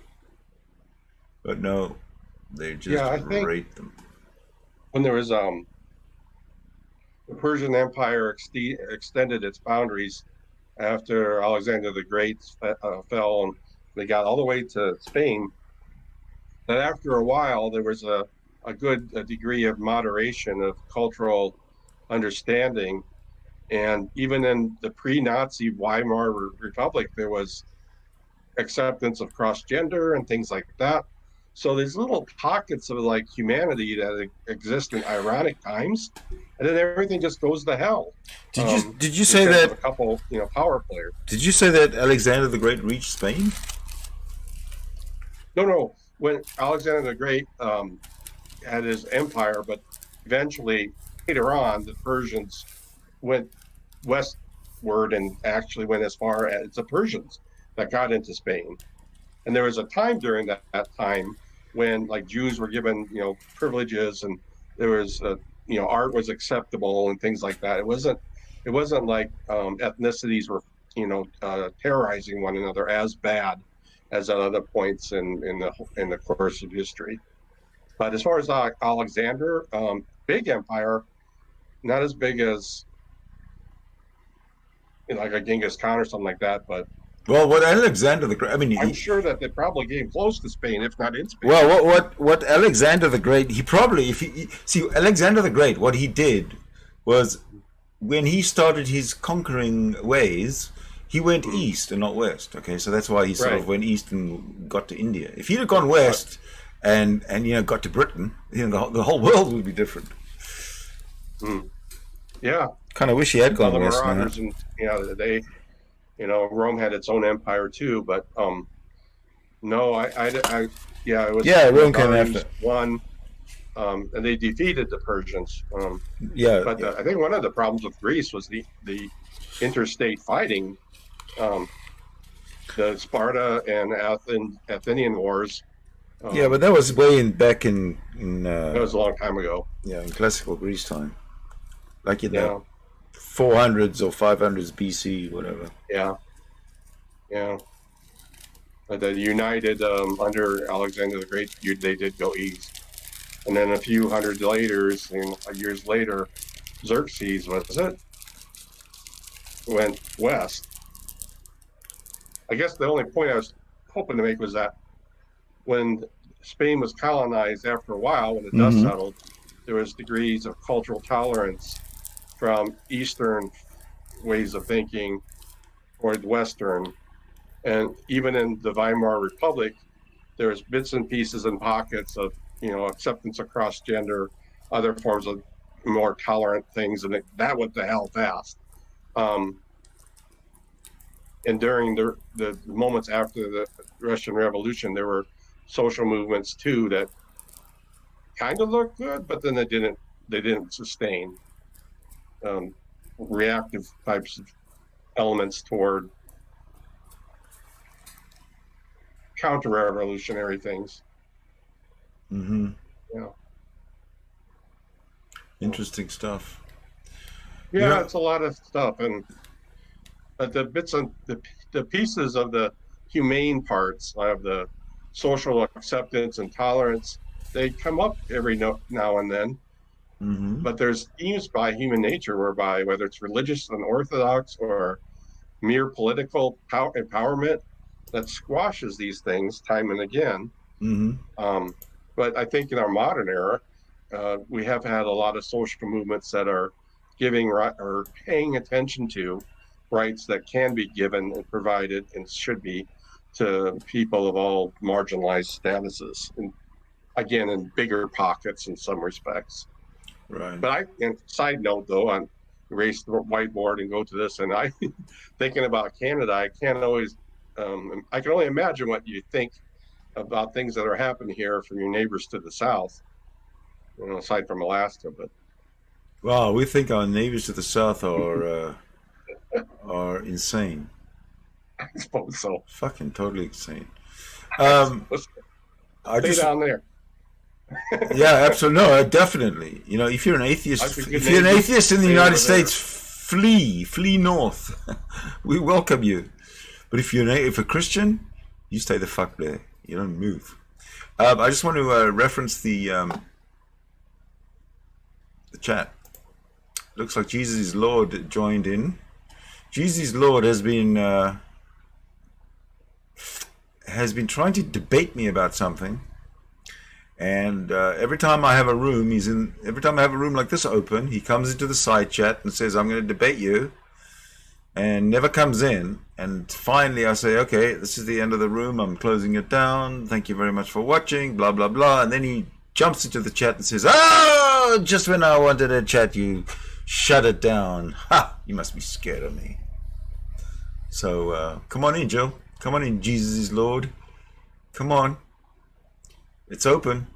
But no, they just rape them. When there was the Persian Empire extended its boundaries after Alexander the Great fell, and they got all the way to Spain, that after a while there was a good degree of moderation of cultural understanding. And even in the pre-Nazi Weimar Republic, there was acceptance of cross-gender and things like that. So there's little pockets of like humanity that exist in ironic times, and then everything just goes to hell. Did you say that a couple power players? Did you say that Alexander the Great reached Spain? No. When Alexander the Great had his empire, but eventually later on the Persians went westward and actually went as far as the Persians that got into Spain. And there was a time during that time when like Jews were given, privileges, and there was, art was acceptable and things like that. It wasn't like ethnicities were, terrorizing one another as bad as at other points in the course of history. But as far as Alexander, big empire, not as big as like a Genghis Khan or something like that, but. Well, what Alexander the Great, I'm sure that they probably came close to Spain, if not in Spain. Well, what Alexander the Great, he probably, see, Alexander the Great, what he did was, when he started his conquering ways, he went east and not west. Okay, so that's why he sort of went east and got to India. If he'd have gone west and got to Britain, the whole world would be different. Yeah. Kind of wish he had gone west. And, they. Rome had its own empire too, but no, it was Rome came after one, and they defeated the Persians. But I think one of the problems with Greece was the interstate fighting, the Sparta and Athenian wars. But that was way back in. That was a long time ago. Yeah, in classical Greece time. like in Yeah. the 400s or 500s BC, whatever. Yeah. But the United under Alexander the Great, they did go east, and then a few hundred years later, Xerxes went west. I guess the only point I was hoping to make was that when Spain was colonized, after a while, when the dust settled, there was degrees of cultural tolerance from Eastern ways of thinking toward Western. And even in the Weimar Republic, there's bits and pieces and pockets of, acceptance across gender, other forms of more tolerant things, and that went to hell fast. And during the moments after the Russian Revolution, there were social movements too that kind of looked good, but then they didn't sustain. Reactive types of elements toward counter-revolutionary things. Mm-hmm. Yeah. Interesting stuff. Yeah, it's a lot of stuff, but the bits and the pieces of the humane parts of the social acceptance and tolerance, they come up every now and then. Mm-hmm. But there's themes by human nature whereby, whether it's religious and orthodox or mere political empowerment, that squashes these things time and again. Mm-hmm. But I think in our modern era, we have had a lot of social movements that are giving or paying attention to rights that can be given and provided and should be to people of all marginalized statuses. And again, in bigger pockets in some respects. Right. But side note though, on erase the whiteboard and go to this, and I thinking about Canada, I can't always, I can only imagine what you think about things that are happening here from your neighbors to the south, aside from Alaska. But well, we think our neighbors to the south are insane. I suppose so. Fucking totally insane. Stay down there. Yeah, absolutely. No, definitely. If you're an atheist, in the United States, flee north. We welcome you. But if you're a Christian, you stay the fuck there. You don't move. I just want to reference the chat. Looks like Jesus is Lord joined in. Jesus is Lord has been trying to debate me about something. And every time I have a room, like this open, he comes into the side chat and says, I'm going to debate you, and never comes in. And finally I say, okay, this is the end of the room. I'm closing it down. Thank you very much for watching, blah, blah, blah. And then he jumps into the chat and says, oh, just when I wanted to chat, you shut it down. Ha! You must be scared of me. So come on in, Joe. Come on in, Jesus is Lord. Come on. It's open.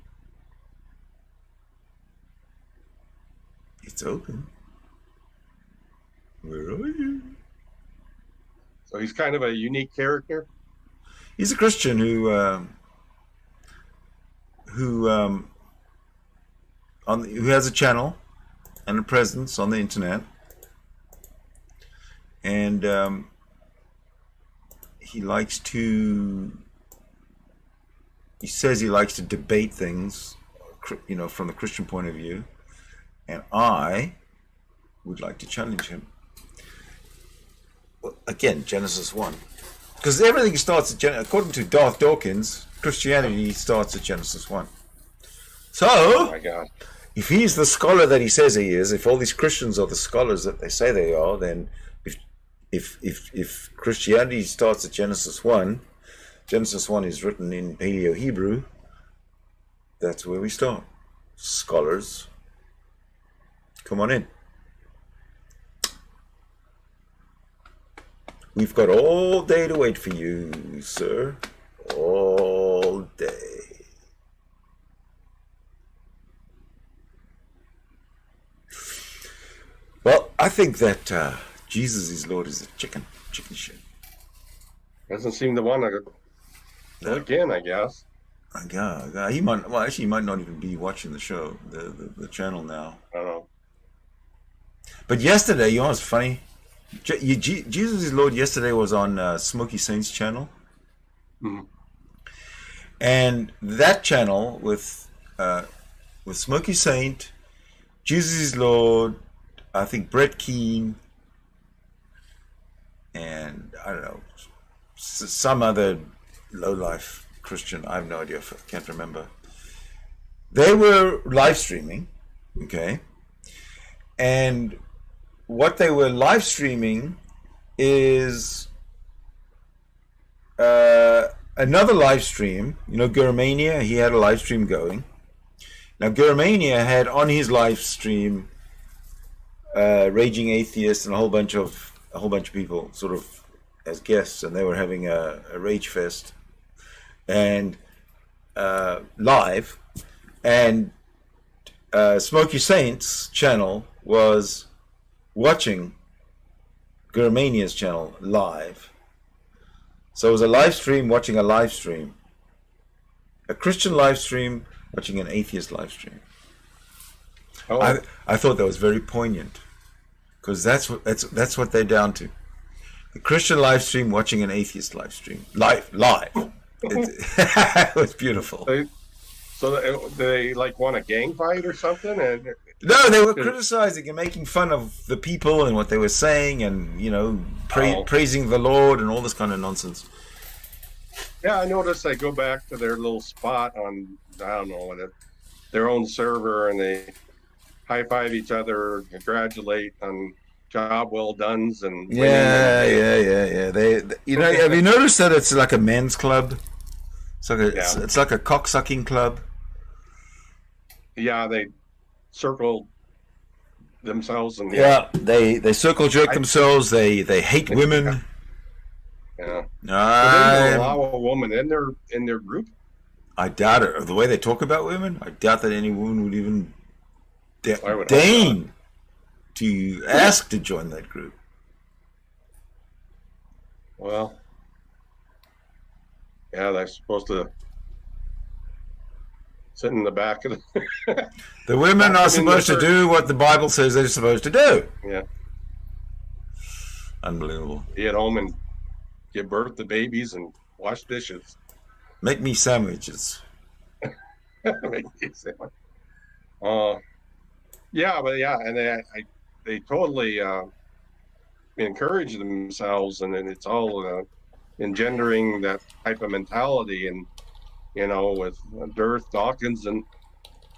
It's open. Where are you? So he's kind of a unique character. He's a Christian who has a channel and a presence on the internet, and he says he likes to debate things, from the Christian point of view, and I would like to challenge him. Well, again, Genesis 1. Because everything starts at according to Darth Dawkins, Christianity starts at Genesis 1. So, Oh my God. if he's the scholar that he says he is, if all these Christians are the scholars that they say they are, then if Christianity starts at Genesis 1, Genesis 1 is written in Paleo-Hebrew, that's where we start. Scholars, come on in. We've got all day to wait for you, sir. All day. Well, I think that Jesus is Lord is a chicken shit. Doesn't seem to want to No. again, I guess. He might. Well, actually, he might not even be watching the show, the channel now. I don't know. But yesterday, you know what's funny? Jesus is Lord yesterday was on Smoky Saints channel. Mhm. And that channel with Smoky Saint, Jesus is Lord, I think Brett Keane, and I don't know, some other low-life Christian, I have no idea, I can't remember. They were live streaming, okay? And what they were live streaming is another live stream. You know, Gurmania, he had a live stream going. Now, Gurmania had on his live stream Raging Atheist and a whole bunch of people sort of as guests, and they were having a rage fest and live. And Smoky Saints channel was watching Gurmania's channel live. So it was a live stream watching a live stream. A Christian live stream watching an atheist live stream. Oh. I thought that was very poignant, because that's what they're down to. A Christian live stream watching an atheist live stream. Live. It was beautiful. So they like want a gang fight or something? And no, they were criticizing and making fun of the people and what they were saying, and you know, praising the Lord and all this kind of nonsense. Yeah, I noticed they go back to their little spot on, I don't know, their own server, and they high five each other, congratulate on job well done's, and yeah. They you know, have you noticed that it's like a men's club? It's like it's like a cock-sucking club. Yeah, they circle themselves, and they circle jerk themselves. They hate women. Yeah. They don't allow a woman in their group. I doubt it. The way they talk about women, I doubt that any woman would even would deign to ask to join that group. Well, yeah, they're supposed to sit in the back of the... The women are supposed to do what the Bible says they're supposed to do. Yeah. Unbelievable. Be at home and give birth to babies and wash dishes. Make me sandwiches. Make me sandwiches. And they totally encourage themselves, and then it's all engendering that type of mentality, and you know, with Dirth Dawkins, and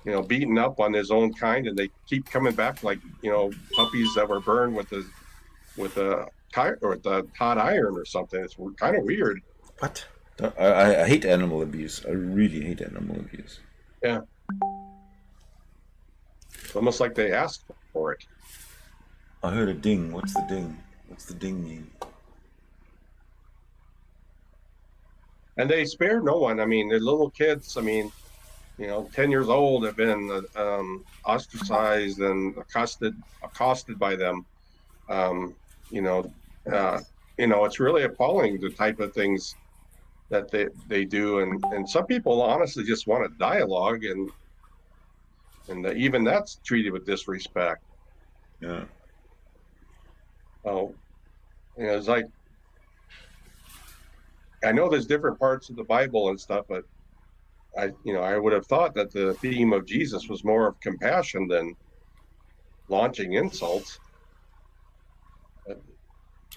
you know, beating up on his own kind, and they keep coming back like, you know, puppies that were burned with a tire or the hot iron or something. It's kind of weird. What? I hate animal abuse. I really hate animal abuse. Yeah. It's almost like they asked for it. I heard a ding. What's the ding? What's the ding mean? And they spare no one. I mean, they're little kids. I mean, you know, 10 years old have been ostracized and accosted by them. It's really appalling, the type of things that they do, and some people honestly just want a dialogue, and even that's treated with disrespect. Yeah. Oh, you know, it's like, I know there's different parts of the Bible and stuff, but I would have thought that the theme of Jesus was more of compassion than launching insults.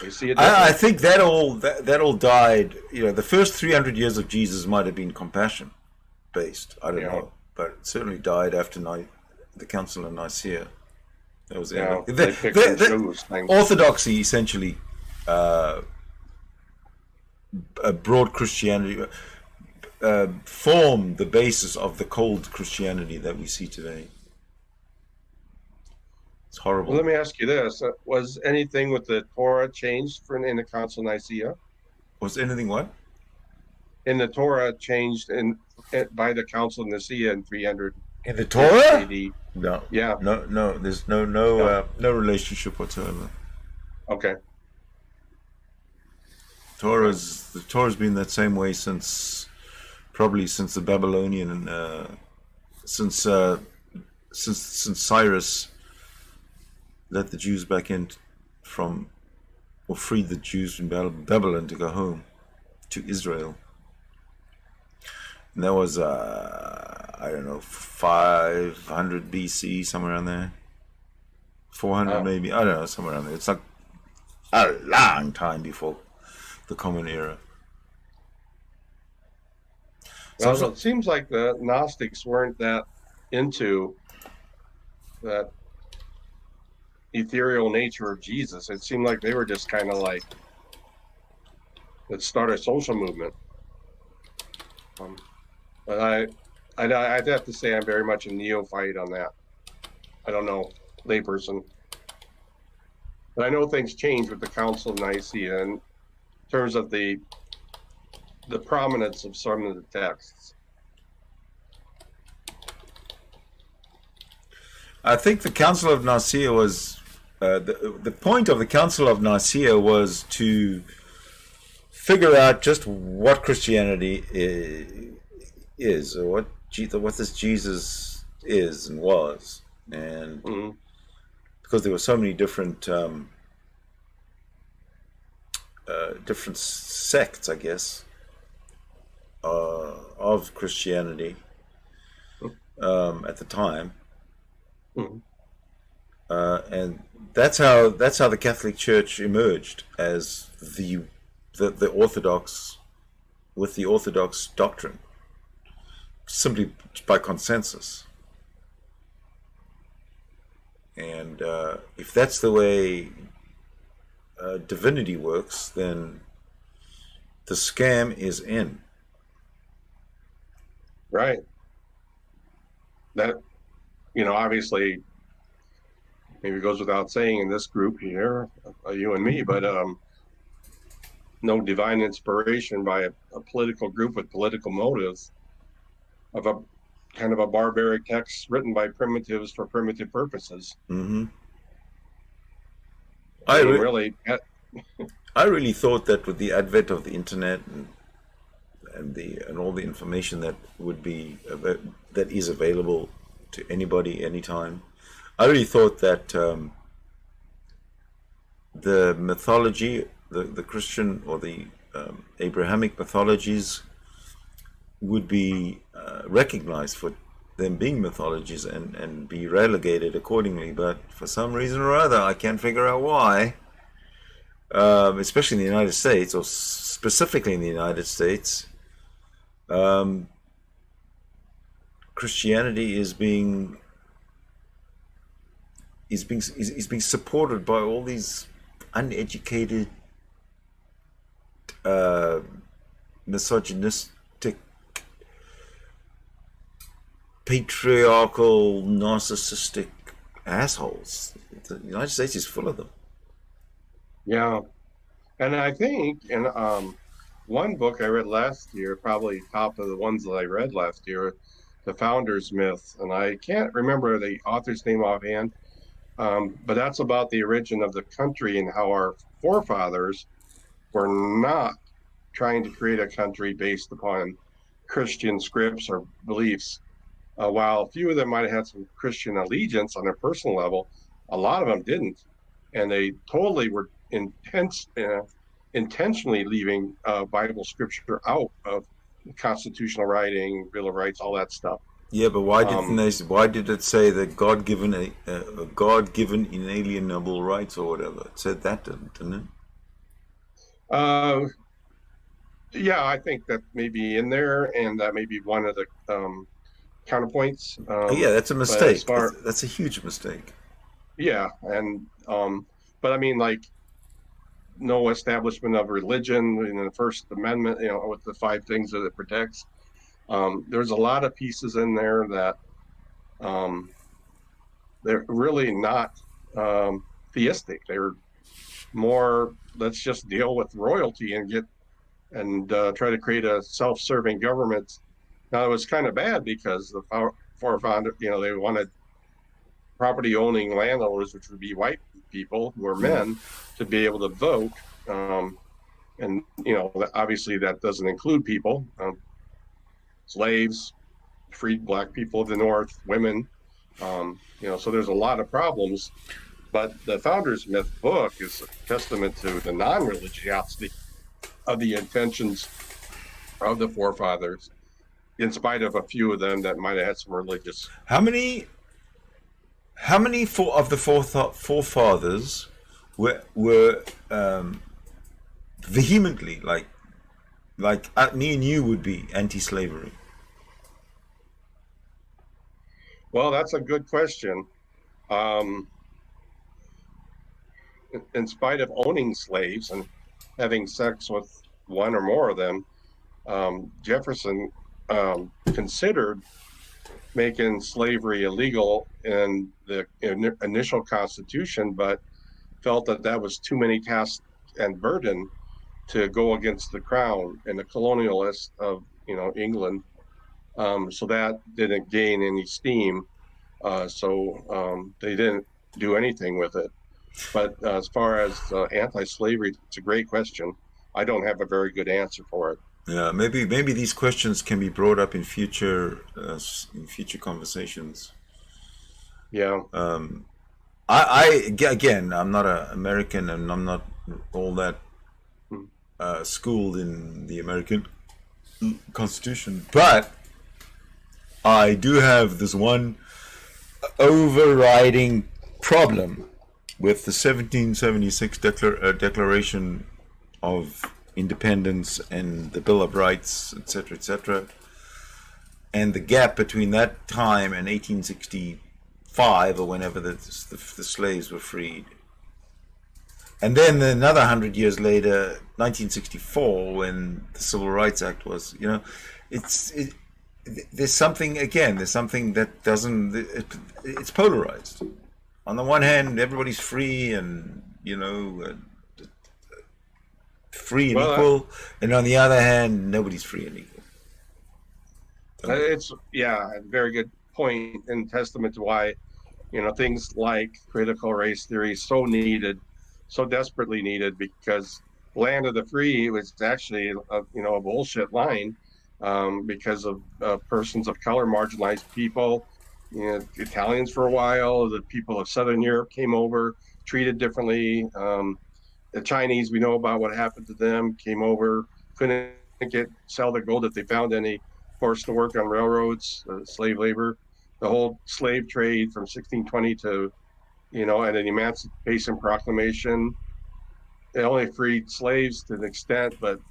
You see it. I think that all died. You know, the first 300 years of Jesus might have been compassion based. I don't know, but it certainly died after the Council of Nicaea. That was the orthodoxy, essentially. A broad Christianity formed the basis of the cold Christianity that we see today. It's horrible. Well, let me ask you this: was anything with the Torah changed in the Council of Nicaea? Was anything what? In the Torah changed by the Council of Nicaea in 300. In the Torah? AD. No. Yeah. No. There's no relationship whatsoever. Okay. The Torah's been that same way since the Babylonian, since Cyrus let the Jews back in or freed the Jews from Babylon to go home to Israel. And that was, I don't know, 500 BC, somewhere around there. 400 maybe, I don't know, somewhere around there. It's like a long time before the Common Era. Well, so it seems like the Gnostics weren't that into that ethereal nature of Jesus. It seemed like they were just kind of like, let's start a social movement. But I'd have to say I'm very much a neophyte on that. I don't know, layperson. But I know things changed with the Council of Nicaea in terms of the prominence of some of the texts. I think the Council of Nicaea was the point of the Council of Nicaea was to figure out just what Christianity is, or what this Jesus is and was, and because there were so many different different sects, I guess, of Christianity at the time. And that's how the Catholic Church emerged as the Orthodox, with the Orthodox doctrine, simply by consensus. And if that's the way divinity works, then the scam is in. Right. That, obviously, maybe it goes without saying in this group here, you and me, but no divine inspiration by a political group with political motives of a kind of a barbaric text written by primitives for primitive purposes. Mm-hmm. I really thought that with the advent of the internet and all the information that that is available to anybody anytime, I really thought that the mythology, the Christian or the Abrahamic mythologies would be recognized for them being mythologies and be relegated accordingly. But for some reason or other, I can't figure out why, especially in the United States, or specifically in the United States, Christianity is being supported by all these uneducated, misogynistic, patriarchal, narcissistic assholes. The United States is full of them. Yeah. And I think in one book I read last year, probably top of the ones that I read last year, The Founder's Myth, and I can't remember the author's name offhand, but that's about the origin of the country and how our forefathers were not trying to create a country based upon Christian scripts or beliefs. While a few of them might have had some Christian allegiance on a personal level, a lot of them didn't. And they totally were intentionally leaving Bible scripture out of constitutional writing, Bill of Rights, all that stuff. Yeah, but why did it say that God-given God-given inalienable rights or whatever? It said that, didn't it? Yeah, I think that may be in there, and that may be one of the counterpoints. Yeah, that's a mistake. That's a huge mistake. Yeah, and but I mean, like, no establishment of religion in the First Amendment, with the 5 things that it protects. There's a lot of pieces in there that they're really not theistic. They're more, let's just deal with royalty and try to create a self-serving government. Now, it was kind of bad because the forefathers, they wanted property-owning landowners, which would be white people who are men, to be able to vote. And, obviously that doesn't include people, slaves, freed black people of the North, women, so there's a lot of problems. But the Founders Myth book is a testament to the non-religiosity of the intentions of the forefathers, in spite of a few of them that might have had some religious. How many of the forefathers were vehemently, like me and you would be, anti-slavery? Well, that's a good question. In spite of owning slaves and having sex with one or more of them, Jefferson considered making slavery illegal in the initial Constitution, but felt that that was too many tasks and burden to go against the crown and the colonialists of England. So that didn't gain any steam. So they didn't do anything with it. But as far as anti-slavery, it's a great question. I don't have a very good answer for it. Yeah, maybe these questions can be brought up in future conversations. Yeah. Again, I'm not an American, and I'm not all that schooled in the American Constitution, but I do have this one overriding problem with the 1776 Declaration of Independence and the Bill of Rights, etc., and the gap between that time and 1865, or whenever the slaves were freed. And then another 100 years later, 1964, when the Civil Rights Act was, there's something that doesn't, it's polarized. On the one hand, everybody's free and, free and equal, and on the other hand, nobody's free and equal. It's a very good point and testament to why, things like critical race theory is so needed, so desperately needed, because land of the free was actually a bullshit line, because of persons of color, marginalized people. Italians for a while, the people of Southern Europe came over, treated differently. The Chinese, we know about what happened to them, came over, couldn't sell their gold if they found any, forced to work on railroads, slave labor. The whole slave trade from 1620 to, and an Emancipation Proclamation, it only freed slaves to an extent, but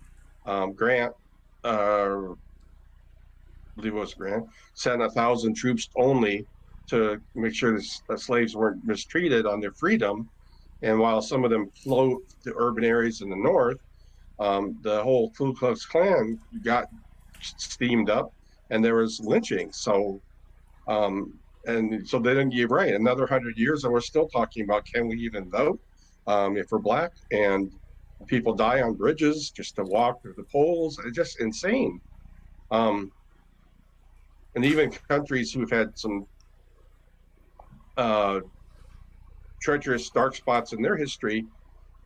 Grant, I believe it was Grant, sent 1,000 troops only to make sure the slaves weren't mistreated on their freedom. And while some of them flowed to urban areas in the north, the whole Ku Klux Klan got steamed up, and there was lynching. So, and so they didn't give right. Another 100 years, and we're still talking about, can we even vote if we're black? And people die on bridges just to walk through the polls. It's just insane. And even countries who've had some treacherous dark spots in their history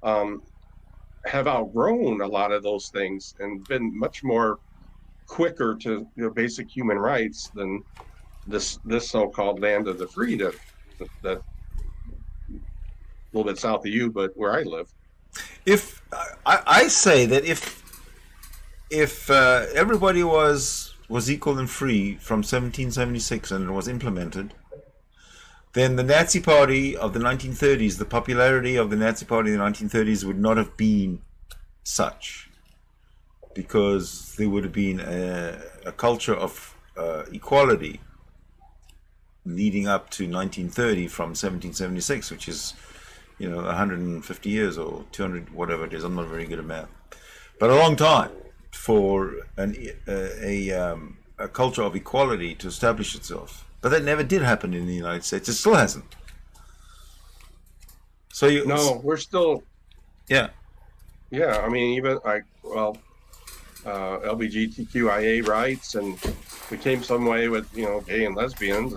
have outgrown a lot of those things and been much more quicker to basic human rights than this so-called land of the free that a little bit south of you, but where I live. If I say that if everybody was equal and free from 1776 and it was implemented, then the Nazi Party of the 1930s, the popularity of the Nazi Party in the 1930s would not have been such, because there would have been a culture of equality leading up to 1930 from 1776, which is 150 years or 200, whatever it is. I'm not very good at math, but a long time for a culture of equality to establish itself. But that never did happen in the United States. It still hasn't. So we're still. Yeah. Yeah, I mean, even LGBTQIA rights, and we came some way with gay and lesbians,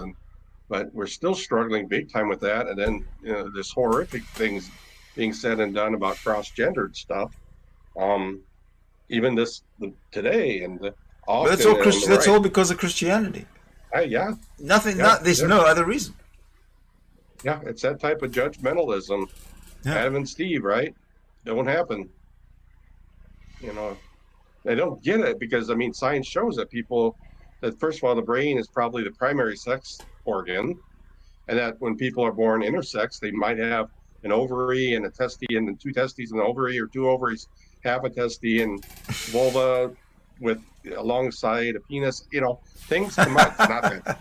but we're still struggling big time with that. And then this horrific things being said and done about cross-gendered stuff. Even today and that's all Christian. That's all because of Christianity. Yeah. Nothing. Yeah, There's no other reason. Yeah, it's that type of judgmentalism. Yeah. Adam and Steve, right? Don't happen. They don't get it because, I mean, science shows that first of all, the brain is probably the primary sex organ, and that when people are born intersex, they might have an ovary and a testy and then two testes in the ovary, or two ovaries, half a testy, and vulva with alongside a penis. Things come out. It's not that.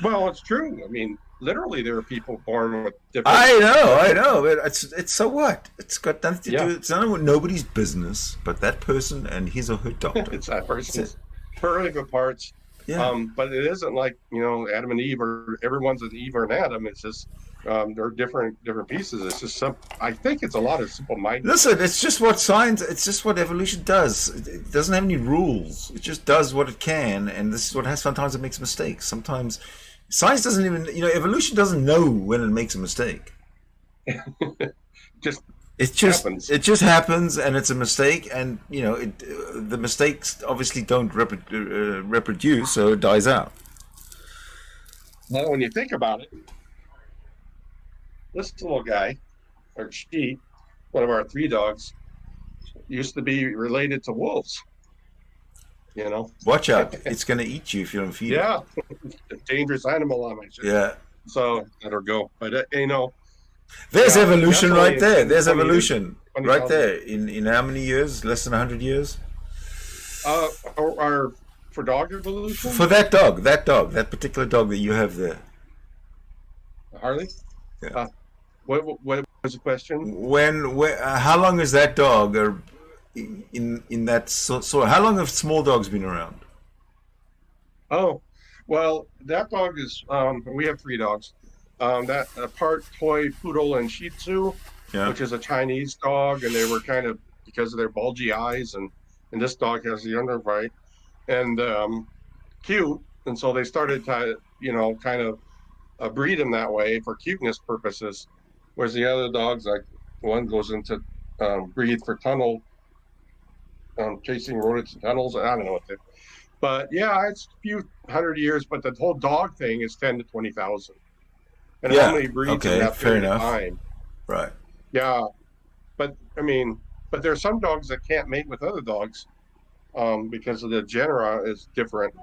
Well, it's true. I mean, literally, there are people born with different. I know. But it's so what? It's got nothing to Yeah. do. It's nobody's business, but that person and his or her doctor. It's that person's private parts. Yeah. But it isn't like Adam and Eve, or everyone's an Eve or an Adam. It's just they're different pieces. It's just I think it's a lot of simple mind. Listen, it's just what science. It's just what evolution does. It doesn't have any rules. It just does what it can, and this is what has. Sometimes it makes mistakes. Sometimes science doesn't even. Evolution doesn't know when it makes a mistake. Just It just happens. It just happens, and it's a mistake, and the mistakes obviously don't reproduce, so it dies out. Now, when you think about it, this little guy, or she, one of our 3 dogs, used to be related to wolves. Watch out! It's going to eat you if you don't feed it. Yeah, a dangerous animal, I might say. Yeah. So let her go. But There's Yeah, evolution definitely right there. There's 20 evolution 20 right there. In how many years? Less than 100 years? For dog evolution, For that that particular dog that you have there. Harley. Yeah. What was the question? How long is that dog in that sort? How long have small dogs been around? Oh, well, that dog is. We have 3 dogs. That part toy poodle and Shih Tzu, Yeah. which is a Chinese dog, and they were kind of, because of their bulgy eyes, and this dog has the underbite, and cute, and so they started to kind of breed them that way for cuteness purposes, whereas the other dogs, like one goes into breed for tunnel, chasing rodents in tunnels. I don't know what they. But yeah, it's a few hundred years, but the whole dog thing is 10 to 20,000. And Yeah, how many breeds okay, in that fair period of enough. time? Right. Yeah, but there are some dogs that can't mate with other dogs because of the genera is different.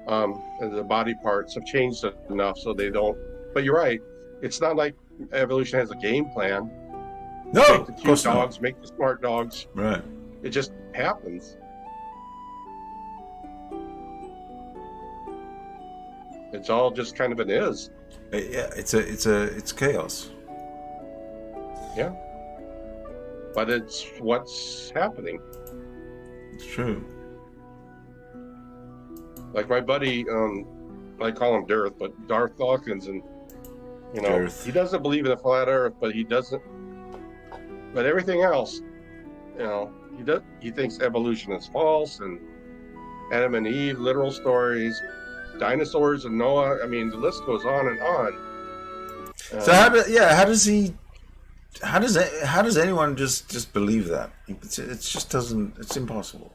And the body parts have changed enough so they don't. But you're right. It's not like evolution has a game plan. No, Make the of cute course not. dogs, make the smart dogs. Right. It just happens. It's all just kind of an is. Yeah, it's chaos. Yeah. But it's what's happening. It's true. Like my buddy, I call him Darth, but Darth Dawkins, and Darth. he doesn't believe in a flat Earth, but he doesn't. But everything else, he thinks evolution is false, and Adam and Eve, literal stories, dinosaurs and Noah. I mean, the list goes on and on. So how does anyone just believe that? It just doesn't. It's impossible.